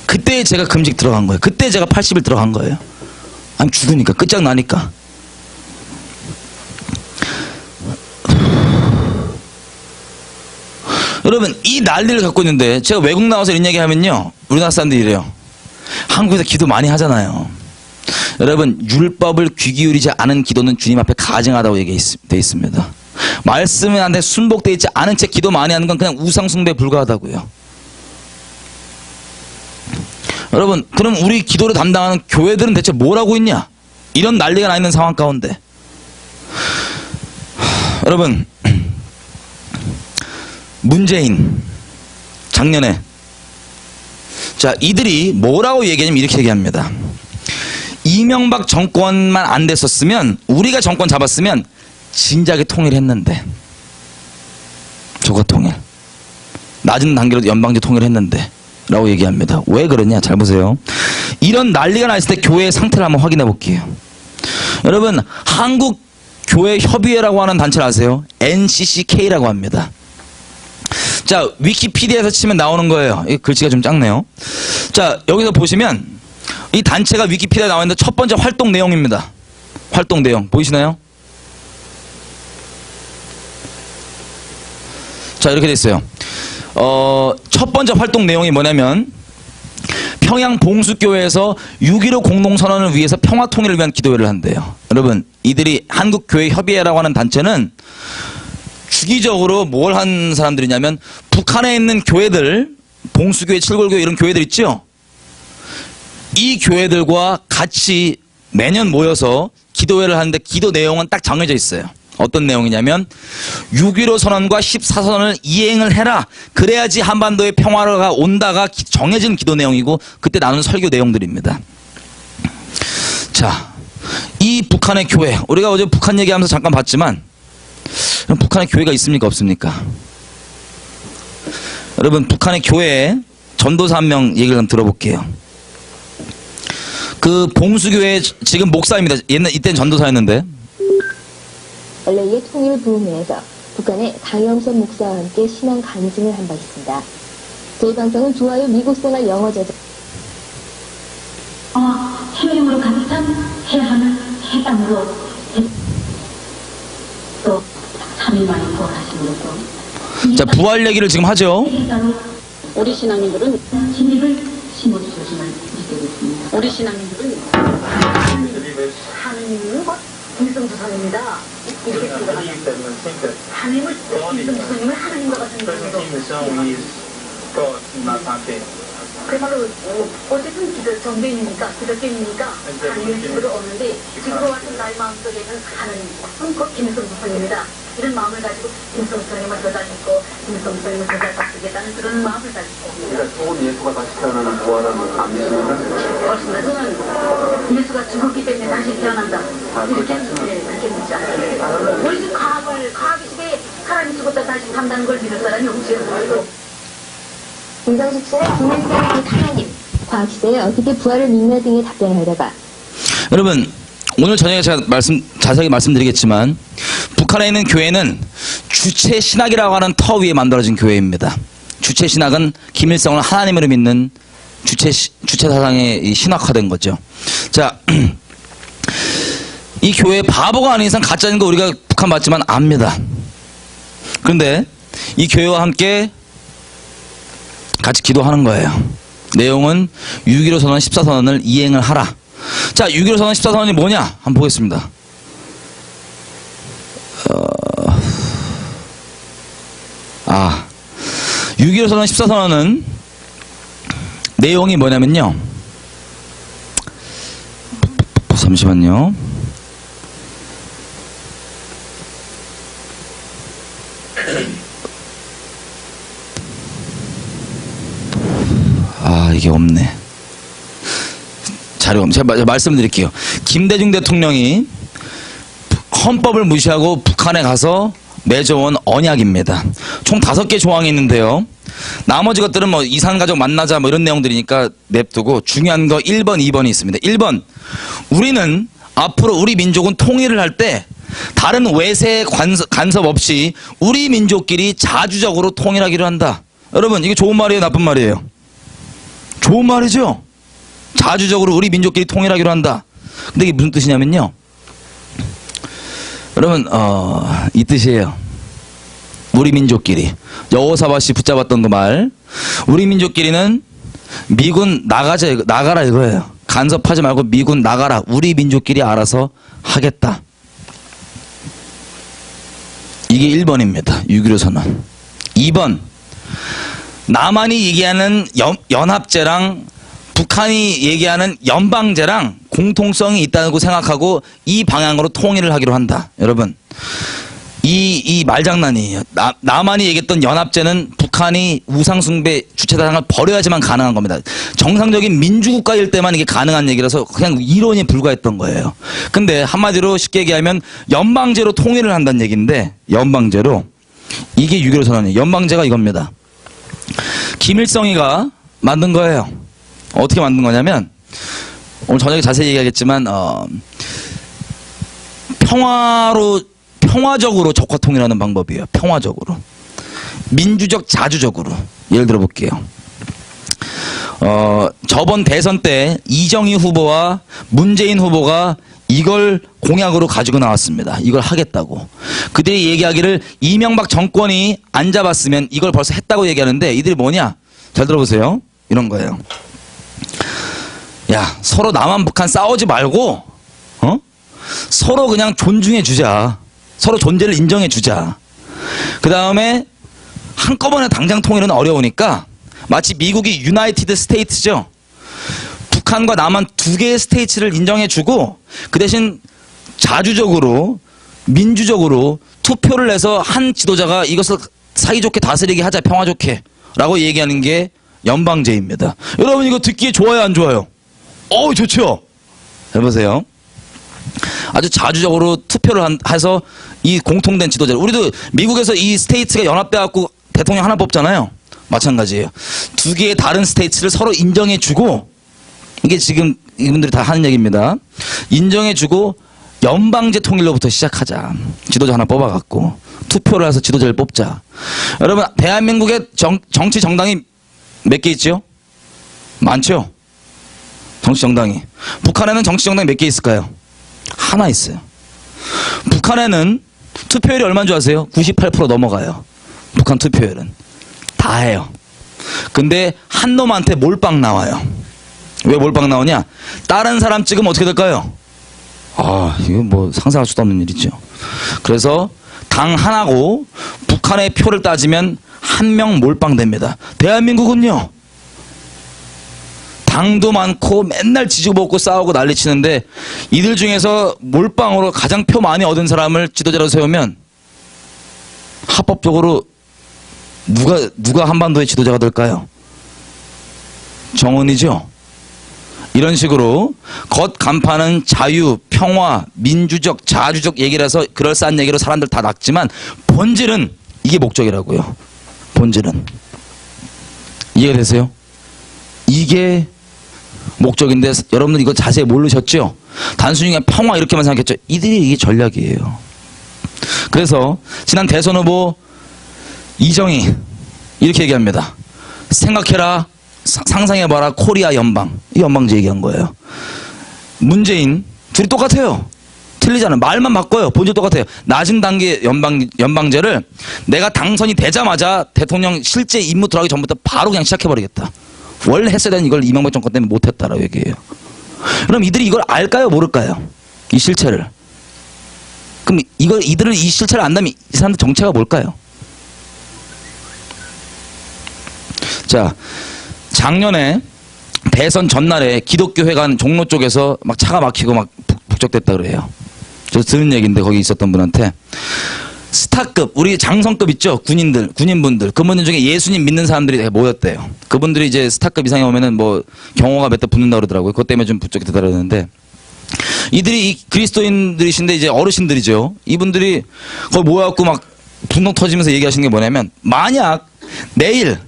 그때 제가 금식 들어간 거예요. 그때 제가 80일 들어간 거예요. 아니 죽으니까 끝장나니까. 여러분 이 난리를 갖고 있는데 제가 외국 나와서 이런 얘기 하면요 우리나라 사람들이 이래요. 한국에서 기도 많이 하잖아요. 여러분 율법을 귀 기울이지 않은 기도는 주님 앞에 가증하다고 얘기되어 있습니다. 말씀한테 순복되어 있지 않은 채 기도 많이 하는 건 그냥 우상숭배에 불과하다고요. 여러분 그럼 우리 기도를 담당하는 교회들은 대체 뭘 하고 있냐? 이런 난리가 나 있는 상황 가운데 여러분 문재인 작년에 자 이들이 뭐라고 얘기하냐면 이렇게 얘기합니다. 이명박 정권만 안 됐었으면 우리가 정권 잡았으면 진작에 통일했는데 조거 통일 낮은 단계로 연방제 통일했는데 라고 얘기합니다. 왜 그러냐 잘 보세요. 이런 난리가 나 있을 때 교회의 상태를 한번 확인해 볼게요. 여러분 한국교회협의회라고 하는 단체를 아세요? NCCK라고 합니다. 자 위키피디아에서 치면 나오는 거예요. 이 글씨가 좀 작네요. 자 여기서 보시면 이 단체가 위키피디아에 나와 있는데 첫 번째 활동 내용입니다. 활동 내용 보이시나요? 자 이렇게 돼 있어요. 첫 번째 활동 내용이 뭐냐면 평양 봉수교회에서 6.15 공동선언을 위해서 평화통일을 위한 기도회를 한대요. 여러분 이들이 한국교회협의회라고 하는 단체는 주기적으로 뭘 한 사람들이냐면 북한에 있는 교회들 봉수교회, 칠골교회 이런 교회들 있죠. 이 교회들과 같이 매년 모여서 기도회를 하는데 기도 내용은 딱 정해져 있어요. 어떤 내용이냐면 6.15 선언과 14선언을 이행을 해라. 그래야지 한반도의 평화가 온다가 정해진 기도 내용이고 그때 나누는 설교 내용들입니다. 자, 이 북한의 교회 우리가 어제 북한 얘기하면서 잠깐 봤지만 북한의 교회가 있습니까 없습니까? 여러분 북한의 교회에 전도사 한 명 얘기를 좀 들어볼게요. 그 봉수교회 지금 목사입니다. 이때는 전도사였는데 LA의 통일 부흥회에서 북한의 강영선 목사와 함께 신앙 간증을 한 바 있습니다. 저희 방송은 좋아요 미국 생활 영어 저자 해외용으로 가득한 해하늘 해담으로 또 3일만에 부활하심으로 자 부활 얘기를 지금 하죠. 우리 신앙인들은 진리를 심어주시지만 믿게 됐습니다. 우리 신앙인들은 겁니다. 이렇게 들어가면 하나님을 김성수님을 하나님과 같은 분으로 그야말로 어쨌든 정대인이니까 기독교인이니까 하나님의 집으로 오는데 집으로 와서 나의 마음속에는 하나님 곧 김성수님이다. 이런 마음을 가지고 김성수님을 저자짓고 김성수님을 저자받겠다는 그런 마음을 가지고 그러니까 좋은 예수가 다시 태어나는 부활하는 안 믿습니다. 그렇습니다. 저는 예수가 죽었기 때문에 다시 태어난다. 이렇게 그렇게 믿지 않습니다. 우리 집 과학의 시대에 사람이 죽었다 다시 산다는 걸 믿을 사람이 없어요. 김성숙 씨는 국민들의 그 하나님, 과학시대에 어떻게 부활을 믿나 등의 답변을 하다가 여러분, 오늘 저녁에 제가 자세하게 말씀드리겠지만, 북한에 있는 교회는 주체 신학이라고 하는 터 위에 만들어진 교회입니다. 주체 신학은 김일성을 하나님으로 믿는 주체 사상의 신학화된 거죠. 자, 이 교회 바보가 아닌 이상 가짜인 거 우리가 북한 봤지만 압니다. 그런데 이 교회와 함께 같이 기도하는 거예요. 내용은 6.15 선언 14선언을 이행을 하라. 자, 6.15 선언 14선언이 뭐냐? 한번 보겠습니다. 6.15 선언 14선언은 내용이 뭐냐면요. 잠시만요. 이게 없네. 자료가 제가 말씀드릴게요. 김대중 대통령이 헌법을 무시하고 북한에 가서 맺어온 언약입니다. 총 5개 조항이 있는데요. 나머지 것들은 뭐 이산가족 만나자 뭐 이런 내용들이니까 냅두고 중요한 거 1번, 2번이 있습니다. 1번, 우리는 앞으로 우리 민족은 통일을 할 때 다른 외세 간섭 없이 우리 민족끼리 자주적으로 통일하기로 한다. 여러분, 이게 좋은 말이에요, 나쁜 말이에요? 좋은 말이죠? 자주적으로 우리 민족끼리 통일하기로 한다. 근데 이게 무슨 뜻이냐면요. 여러분, 이 뜻이에요. 우리 민족끼리. 여호사밧이 붙잡았던 그 말. 우리 민족끼리는 미군 나가라 이거예요. 간섭하지 말고 미군 나가라. 우리 민족끼리 알아서 하겠다. 이게 1번입니다. 6.15 선언. 2번. 남한이 얘기하는 연합제랑 북한이 얘기하는 연방제랑 공통성이 있다고 생각하고 이 방향으로 통일을 하기로 한다. 여러분, 이 말장난이에요. 남한이 얘기했던 연합제는 북한이 우상숭배 주체사상을 버려야지만 가능한 겁니다. 정상적인 민주국가일 때만 이게 가능한 얘기라서 그냥 이론에 불과했던 거예요. 근데 한마디로 쉽게 얘기하면 연방제로 통일을 한다는 얘기인데, 연방제로. 이게 6.15 선언이에요. 연방제가 이겁니다. 김일성이가 만든 거예요. 어떻게 만든 거냐면, 오늘 저녁에 자세히 얘기하겠지만, 평화적으로 적화통일하는 방법이에요. 평화적으로. 민주적, 자주적으로. 예를 들어 볼게요. 저번 대선 때 이정희 후보와 문재인 후보가 이걸 공약으로 가지고 나왔습니다. 이걸 하겠다고. 그들이 얘기하기를 이명박 정권이 안 잡았으면 이걸 벌써 했다고 얘기하는데, 이들이 뭐냐? 잘 들어보세요. 이런 거예요. 야, 서로 남한 북한 싸우지 말고 서로 그냥 존중해 주자. 서로 존재를 인정해 주자. 그 다음에 한꺼번에 당장 통일은 어려우니까 마치 미국이 유나이티드 스테이트죠. 북한과 남한 2개의 스테이트를 인정해 주고 그 대신 자주적으로 민주적으로 투표를 해서 한 지도자가 이것을 사이좋게 다스리게 하자, 평화좋게 라고 얘기하는 게 연방제입니다. 여러분, 이거 듣기에 좋아요, 안 좋아요? 좋죠? 해보세요. 아주 자주적으로 투표를 해서 이 공통된 지도자를, 우리도 미국에서 이 스테이트가 연합돼갖고 대통령 하나 뽑잖아요. 마찬가지예요. 2개의 다른 스테이트를 서로 인정해주고, 이게 지금 이분들이 다 하는 얘기입니다. 인정해주고 연방제 통일로부터 시작하자. 지도자 하나 뽑아갖고 투표를 해서 지도자를 뽑자. 여러분, 대한민국의 정치 정당이 몇 개 있죠? 많죠? 정치 정당이. 북한에는 정치 정당이 몇 개 있을까요? 하나 있어요. 북한에는 투표율이 얼마인 줄 아세요? 98% 넘어가요. 북한 투표율은. 다 해요. 근데 한 놈한테 몰빵 나와요. 왜 몰빵 나오냐? 다른 사람 찍으면 어떻게 될까요? 이거 뭐 상상할 수도 없는 일이죠. 그래서 당 하나고 북한의 표를 따지면 한 명 몰빵됩니다. 대한민국은요, 당도 많고 맨날 지지고 먹고 싸우고 난리치는데 이들 중에서 몰빵으로 가장 표 많이 얻은 사람을 지도자로 세우면 합법적으로 누가 한반도의 지도자가 될까요? 정은이죠. 이런 식으로 겉 간판은 자유, 평화, 민주적, 자주적 얘기라서 그럴싸한 얘기로 사람들 다 낚지만 본질은 이게 목적이라고요. 본질은. 이해가 되세요? 이게 목적인데 여러분들 이거 자세히 모르셨죠? 단순히 그냥 평화 이렇게만 생각했죠? 이들이 이게 전략이에요. 그래서 지난 대선 후보 이정희 이렇게 얘기합니다. 생각해라, 상상해봐라, 코리아 연방. 이 연방제 얘기한 거예요. 문재인 둘이 똑같아요. 틀리잖아요. 말만 바꿔요. 본질 똑같아요. 낮은 단계 연방제를 내가 당선이 되자마자 대통령 실제 임무 들어가기 전부터 바로 그냥 시작해버리겠다. 원래 했어야 되는 이걸 이명박 정권 때문에 못했다라고 얘기해요. 그럼 이들이 이걸 알까요, 모를까요? 이 실체를. 그럼 이들을 이 실체를 안다면 이 사람들 정체가 뭘까요? 자, 작년에 대선 전날에 기독교회관 종로 쪽에서 막 차가 막히고 막 북적댔다 그래요. 저 들은 얘기인데 거기 있었던 분한테 스타급, 우리 장성급 있죠? 군인분들. 그분들 중에 예수님 믿는 사람들이 모였대요. 그분들이 이제 스타급 이상에 오면은 뭐 경호가 몇 대 붙는다 그러더라고요. 그것 때문에 좀 북적댔다 그러는데 이들이 이 그리스도인들이신데 이제 어르신들이죠. 이분들이 거기 모여갖고 막 분노 터지면서 얘기하시는 게 뭐냐면 만약 내일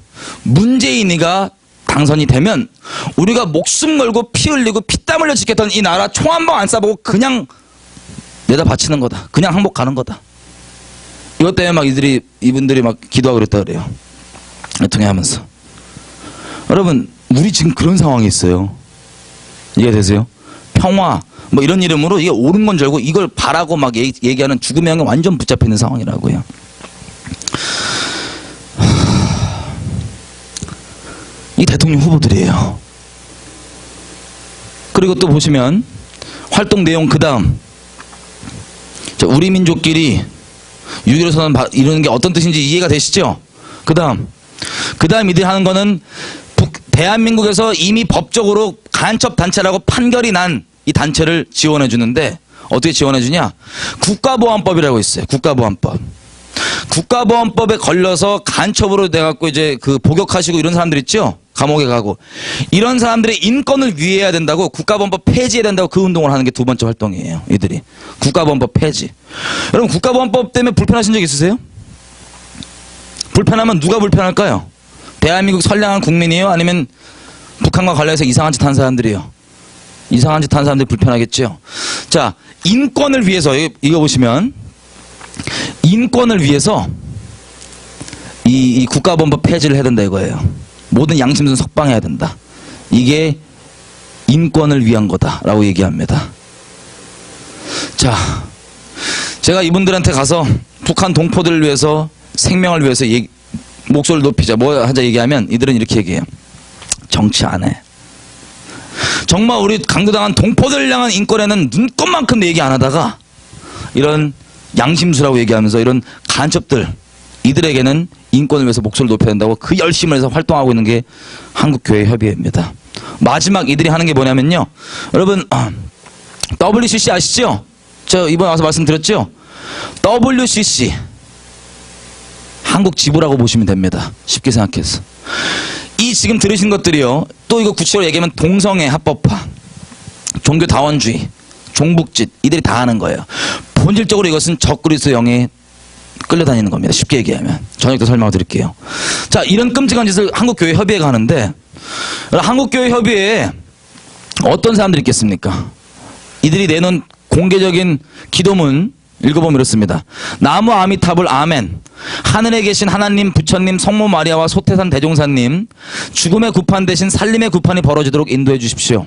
문재인이가 당선이 되면 우리가 목숨 걸고 피 흘리고 피땀 흘려 지켰던 이 나라 총 한 방 안 쏴보고 그냥 내다 바치는 거다. 그냥 항복 가는 거다. 이것 때문에 막 이분들이 막 기도하고 그랬다 그래요. 통해하면서. 여러분, 우리 지금 그런 상황이 있어요. 이해되세요? 평화, 뭐 이런 이름으로 이게 옳은 건 줄 알고 이걸 바라고 막 얘기하는 죽음의 형에 완전 붙잡혀 있는 상황이라고요. 이 대통령 후보들이에요. 그리고 또 보시면 활동 내용 그 다음 우리 민족끼리 6.15 선언 이루는 게 어떤 뜻인지 이해가 되시죠? 그 다음 이들이 하는 거는 대한민국에서 이미 법적으로 간첩 단체라고 판결이 난 이 단체를 지원해 주는데 어떻게 지원해 주냐? 국가보안법이라고 있어요. 국가보안법. 국가보안법에 걸려서 간첩으로 돼갖고 이제 그 복역하시고 이런 사람들 있죠? 감옥에 가고. 이런 사람들의 인권을 위해야 된다고 국가보안법 폐지해야 된다고 그 운동을 하는 게 두 번째 활동이에요. 이들이. 국가보안법 폐지. 여러분 국가보안법 때문에 불편하신 적 있으세요? 불편하면 누가 불편할까요? 대한민국 선량한 국민이에요? 아니면 북한과 관련해서 이상한 짓 한 사람들이요? 이상한 짓 한 사람들이 불편하겠죠? 자, 인권을 위해서 이거 보시면 인권을 위해서 이 국가보안법 폐지를 해야 된다 이거예요. 모든 양심은 석방해야 된다. 이게 인권을 위한 거다라고 얘기합니다. 자, 제가 이분들한테 가서 북한 동포들을 위해서 생명을 위해서 목소리를 높이자 뭐 하자 얘기하면 이들은 이렇게 얘기해요. 정치 안 해. 정말 우리 강도당한 동포들을 향한 인권에는 눈꼽만큼 얘기 안 하다가 이런 양심수라고 얘기하면서 이런 간첩들 이들에게는 인권을 위해서 목소리를 높여야 된다고 그 열심을 해서 활동하고 있는 게 한국교회협의회입니다. 마지막 이들이 하는 게 뭐냐면요. 여러분 WCC 아시죠? 저 이번에 와서 말씀드렸죠? WCC 한국 지부라고 보시면 됩니다. 쉽게 생각해서. 이 지금 들으신 것들이요. 또 이거 구체적으로 얘기하면 동성애 합법화, 종교다원주의, 종북짓 이들이 다 하는 거예요. 본질적으로 이것은 적그리스도 영에 끌려다니는 겁니다. 쉽게 얘기하면. 저녁 때 설명을 드릴게요. 자, 이런 끔찍한 짓을 한국교회협의회가 하는데 한국교회협의회에 어떤 사람들이 있겠습니까? 이들이 내놓은 공개적인 기도문 읽어보면 이렇습니다. 나무 아미타불 아멘. 하늘에 계신 하나님, 부처님, 성모 마리아와 소태산 대종사님, 죽음의 구판 대신 살림의 구판이 벌어지도록 인도해 주십시오.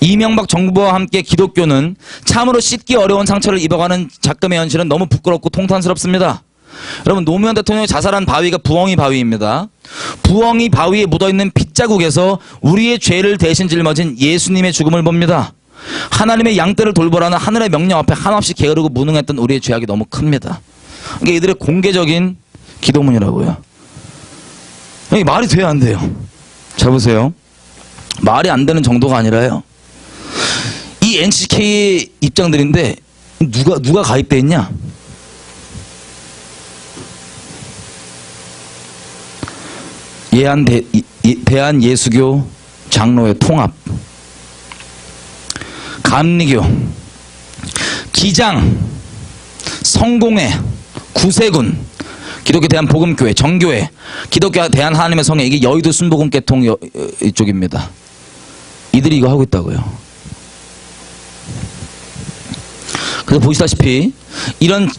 이명박 정부와 함께 기독교는 참으로 씻기 어려운 상처를 입어가는 작금의 현실은 너무 부끄럽고 통탄스럽습니다. 여러분, 노무현 대통령이 자살한 바위가 부엉이 바위입니다. 부엉이 바위에 묻어있는 핏자국에서 우리의 죄를 대신 짊어진 예수님의 죽음을 봅니다. 하나님의 양떼를 돌보라는 하늘의 명령 앞에 한없이 게으르고 무능했던 우리의 죄악이 너무 큽니다. 이게 이들의 공개적인 기도문이라고요. 이게 말이 돼야 안 돼요. 잘 보세요. 말이 안 되는 정도가 아니라요. 이 NCK의 입장들인데 누가 가입돼 있냐? 대한예수교 장로회 통합, 감리교, 기장, 성공회, 구세군, 기독교 대한복음교회, 정교회, 기독교 대한 하나님의 성회, 이게 여의도 순복음계통 이쪽입니다. 이들이 이거 하고 있다고요. 그래서 보시다시피 이런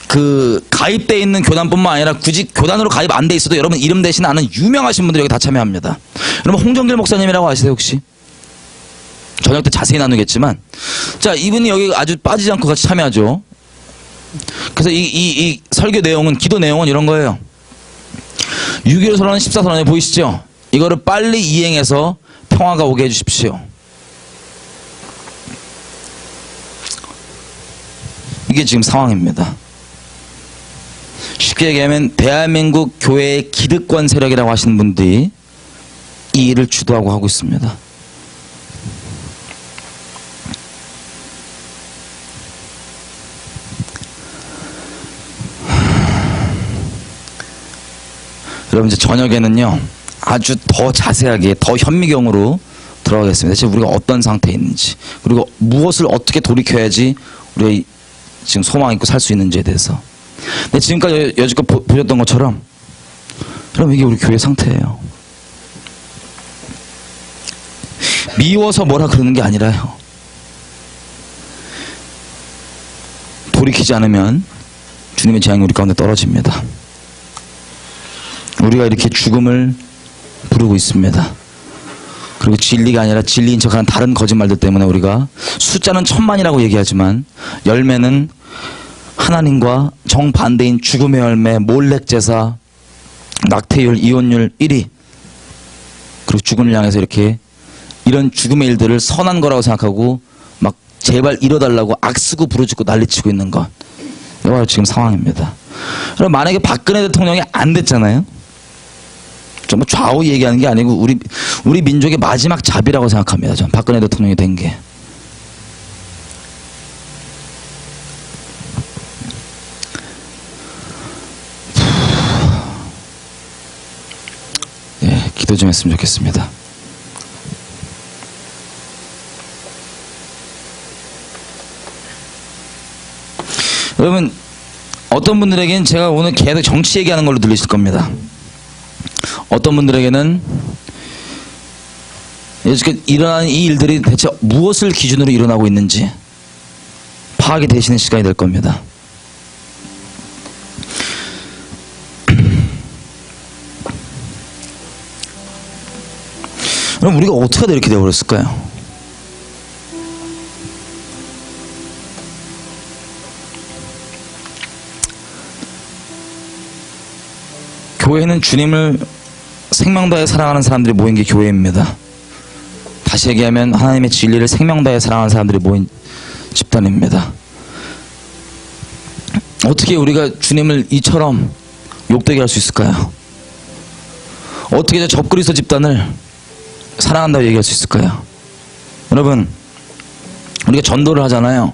그 가입돼 있는 교단뿐만 아니라 굳이 교단으로 가입 안 돼 있어도 여러분 이름 대신 아는 유명하신 분들이 여기 다 참여합니다. 여러분 홍정길 목사님이라고 아시세요 혹시? 저녁 때 자세히 나누겠지만, 자, 이분이 여기 아주 빠지지 않고 같이 참여하죠. 그래서 이 설교 내용은, 기도 내용은 이런 거예요. 6.15 선언, 14선언에 보이시죠? 이거를 빨리 이행해서 평화가 오게 해주십시오. 이게 지금 상황입니다. 쉽게 얘기하면 대한민국 교회의 기득권 세력이라고 하시는 분들이 이 일을 주도하고 하고 있습니다. 여러분 이제 저녁에는요 아주 더 자세하게 더 현미경으로 들어가겠습니다. 지금 우리가 어떤 상태에 있는지, 그리고 무엇을 어떻게 돌이켜야지 우리가 지금 소망 있고 살 수 있는지에 대해서. 근데 지금까지 여지껏 보셨던 것처럼 여러분 이게 우리 교회 상태예요. 미워서 뭐라 그러는 게 아니라요, 돌이키지 않으면 주님의 재앙이 우리 가운데 떨어집니다. 우리가 이렇게 죽음을 부르고 있습니다. 그리고 진리가 아니라 진리인 척하는 다른 거짓말들 때문에 우리가 숫자는 1000만이라고 얘기하지만 열매는 하나님과 정반대인 죽음의 열매, 몰렉제사, 낙태율, 이혼율 1위, 그리고 죽음을 향해서 이렇게 이런 죽음의 일들을 선한 거라고 생각하고 막 제발 이뤄달라고 악쓰고 부르짖고 난리치고 있는 것, 이거 지금 상황입니다. 그럼 만약에 박근혜 대통령이 안 됐잖아요. 좀 좌우 얘기하는 게 아니고 우리 민족의 마지막 잡이라고 생각합니다. 전 박근혜 대통령이 된 게. 예, 기도 좀 했으면 좋겠습니다. 여러분 어떤 분들에게는 제가 오늘 계속 정치 얘기하는 걸로 들리실 겁니다. 어떤 분들에게는 이렇게 일어나는 이 일들이 대체 무엇을 기준으로 일어나고 있는지 파악이 되시는 시간이 될 겁니다. 그럼 우리가 어떻게 하다 이렇게 되어버렸을까요? 교회는 주님을 생명 다해 사랑하는 사람들이 모인 게 교회입니다. 다시 얘기하면 하나님의 진리를 생명 다해 사랑하는 사람들이 모인 집단입니다. 어떻게 우리가 주님을 이처럼 욕되게 할 수 있을까요? 어떻게 저 적그리스도 집단을 사랑한다고 얘기할 수 있을까요? 여러분, 우리가 전도를 하잖아요.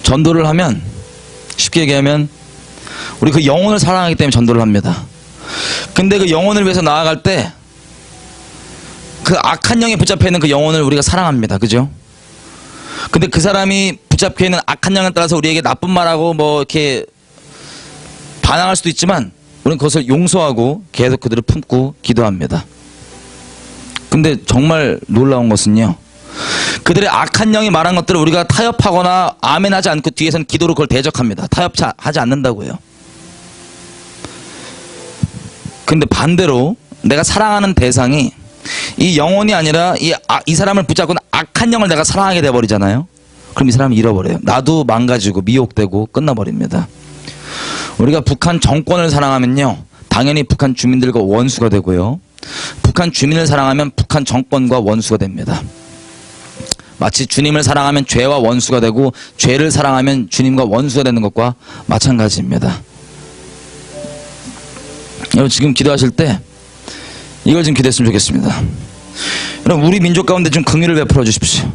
전도를 하면 쉽게 얘기하면 우리 그 영혼을 사랑하기 때문에 전도를 합니다. 근데 그 영혼을 위해서 나아갈 때 그 악한 영에 붙잡혀 있는 그 영혼을 우리가 사랑합니다. 그죠? 근데 그 사람이 붙잡혀 있는 악한 영에 따라서 우리에게 나쁜 말하고 뭐 이렇게 반항할 수도 있지만 우리는 그것을 용서하고 계속 그들을 품고 기도합니다. 근데 정말 놀라운 것은요, 그들의 악한 영이 말한 것들을 우리가 타협하거나 아멘하지 않고 뒤에서는 기도로 그걸 대적합니다. 타협하지 않는다고요. 근데 반대로 내가 사랑하는 대상이 이 영혼이 아니라 이 사람을 붙잡고 악한 영을 내가 사랑하게 돼버리잖아요. 그럼 이 사람이 잃어버려요. 나도 망가지고 미혹되고 끝나버립니다. 우리가 북한 정권을 사랑하면요, 당연히 북한 주민들과 원수가 되고요, 북한 주민을 사랑하면 북한 정권과 원수가 됩니다. 마치 주님을 사랑하면 죄와 원수가 되고 죄를 사랑하면 주님과 원수가 되는 것과 마찬가지입니다. 여러분 지금 기도하실 때 이걸 좀 기도했으면 좋겠습니다. 여러분 우리 민족 가운데 좀 긍휼을 베풀어 주십시오.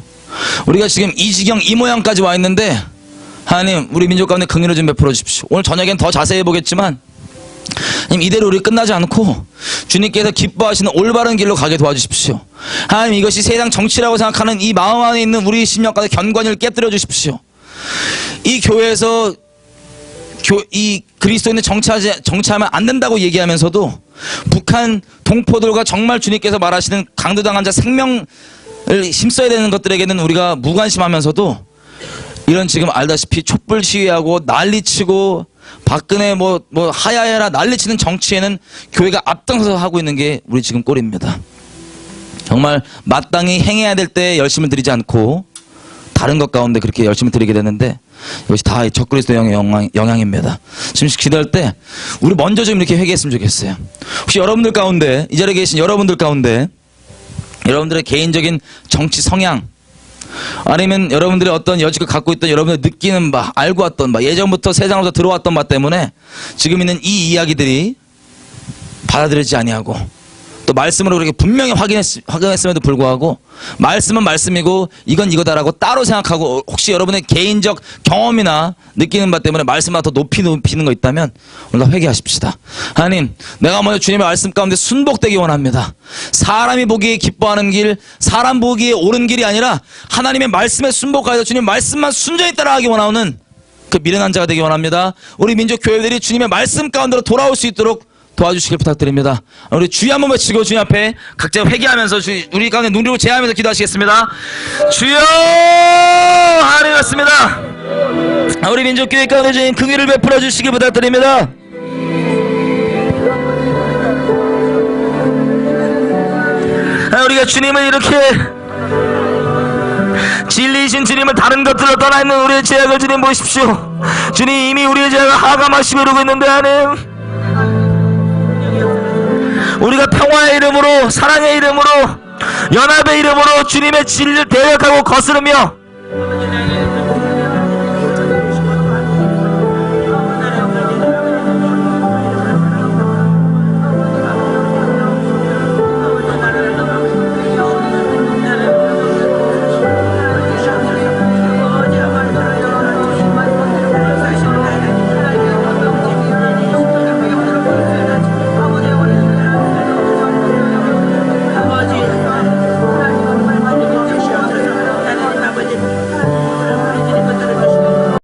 우리가 지금 이 지경 이 모양까지 와 있는데 하나님 우리 민족 가운데 긍휼을 좀 베풀어 주십시오. 오늘 저녁엔 더 자세히 보겠지만 하나님 이대로 우리 끝나지 않고 주님께서 기뻐하시는 올바른 길로 가게 도와주십시오. 하나님 이것이 세상 정치라고 생각하는 이 마음 안에 있는 우리 심령 가운데 견관을 깨뜨려 주십시오. 이 교회에서 이 그리스도인을 정치하면 안 된다고 얘기하면서도 북한 동포들과 정말 주님께서 말하시는 강도당한 자 생명을 힘써야 되는 것들에게는 우리가 무관심하면서도 이런 지금 알다시피 촛불 시위하고 난리치고 박근혜 뭐 하야해라 난리치는 정치에는 교회가 앞장서서 하고 있는 게 우리 지금 꼴입니다. 정말 마땅히 행해야 될 때 열심을 드리지 않고 다른 것 가운데 그렇게 열심히 드리게 되는데 이것이 다 적그리스도의 영향입니다. 지금 기도할 때 우리 먼저 좀 이렇게 회개했으면 좋겠어요. 혹시 여러분들 가운데 이 자리에 계신 여러분들 가운데 여러분들의 개인적인 정치 성향 아니면 여러분들의 어떤 여지껏 갖고 있던 여러분들 느끼는 바 알고 왔던 바 예전부터 세상으로서 들어왔던 바 때문에 지금 있는 이 이야기들이 받아들이지 아니하고 또 말씀으로 그렇게 분명히 확인했음에도 불구하고 말씀은 말씀이고 이건 이거다라고 따로 생각하고 혹시 여러분의 개인적 경험이나 느끼는 바 때문에 말씀보다 더 높이는 거 있다면 오늘 다 회개하십시다. 하나님 내가 먼저 주님의 말씀 가운데 순복되기 원합니다. 사람이 보기에 기뻐하는 길 사람 보기에 옳은 길이 아니라 하나님의 말씀에 순복하여 주님 말씀만 순전히 따라가기 원하는 그 미련한 자가 되기 원합니다. 우리 민족 교회들이 주님의 말씀 가운데로 돌아올 수 있도록 도와주시길 부탁드립니다. 우리 주여 한번 외치고 주님 앞에 각자 회개하면서 우리 가운데 눈으로 제하면서 기도하시겠습니다. 주여 하나님 같습니다. 우리 민족교회 가운데 주님 긍휼을 베풀어 주시길 부탁드립니다. 우리가 주님을 이렇게 진리이신 주님을 다른 것들로 떠나 있는 우리의 죄악을 주님 보십시오. 주님 이미 우리의 죄악을 하감하시고 이러고 있는데 하나님 우리가 평화의 이름으로 사랑의 이름으로 연합의 이름으로 주님의 진리를 대역하고 거스르며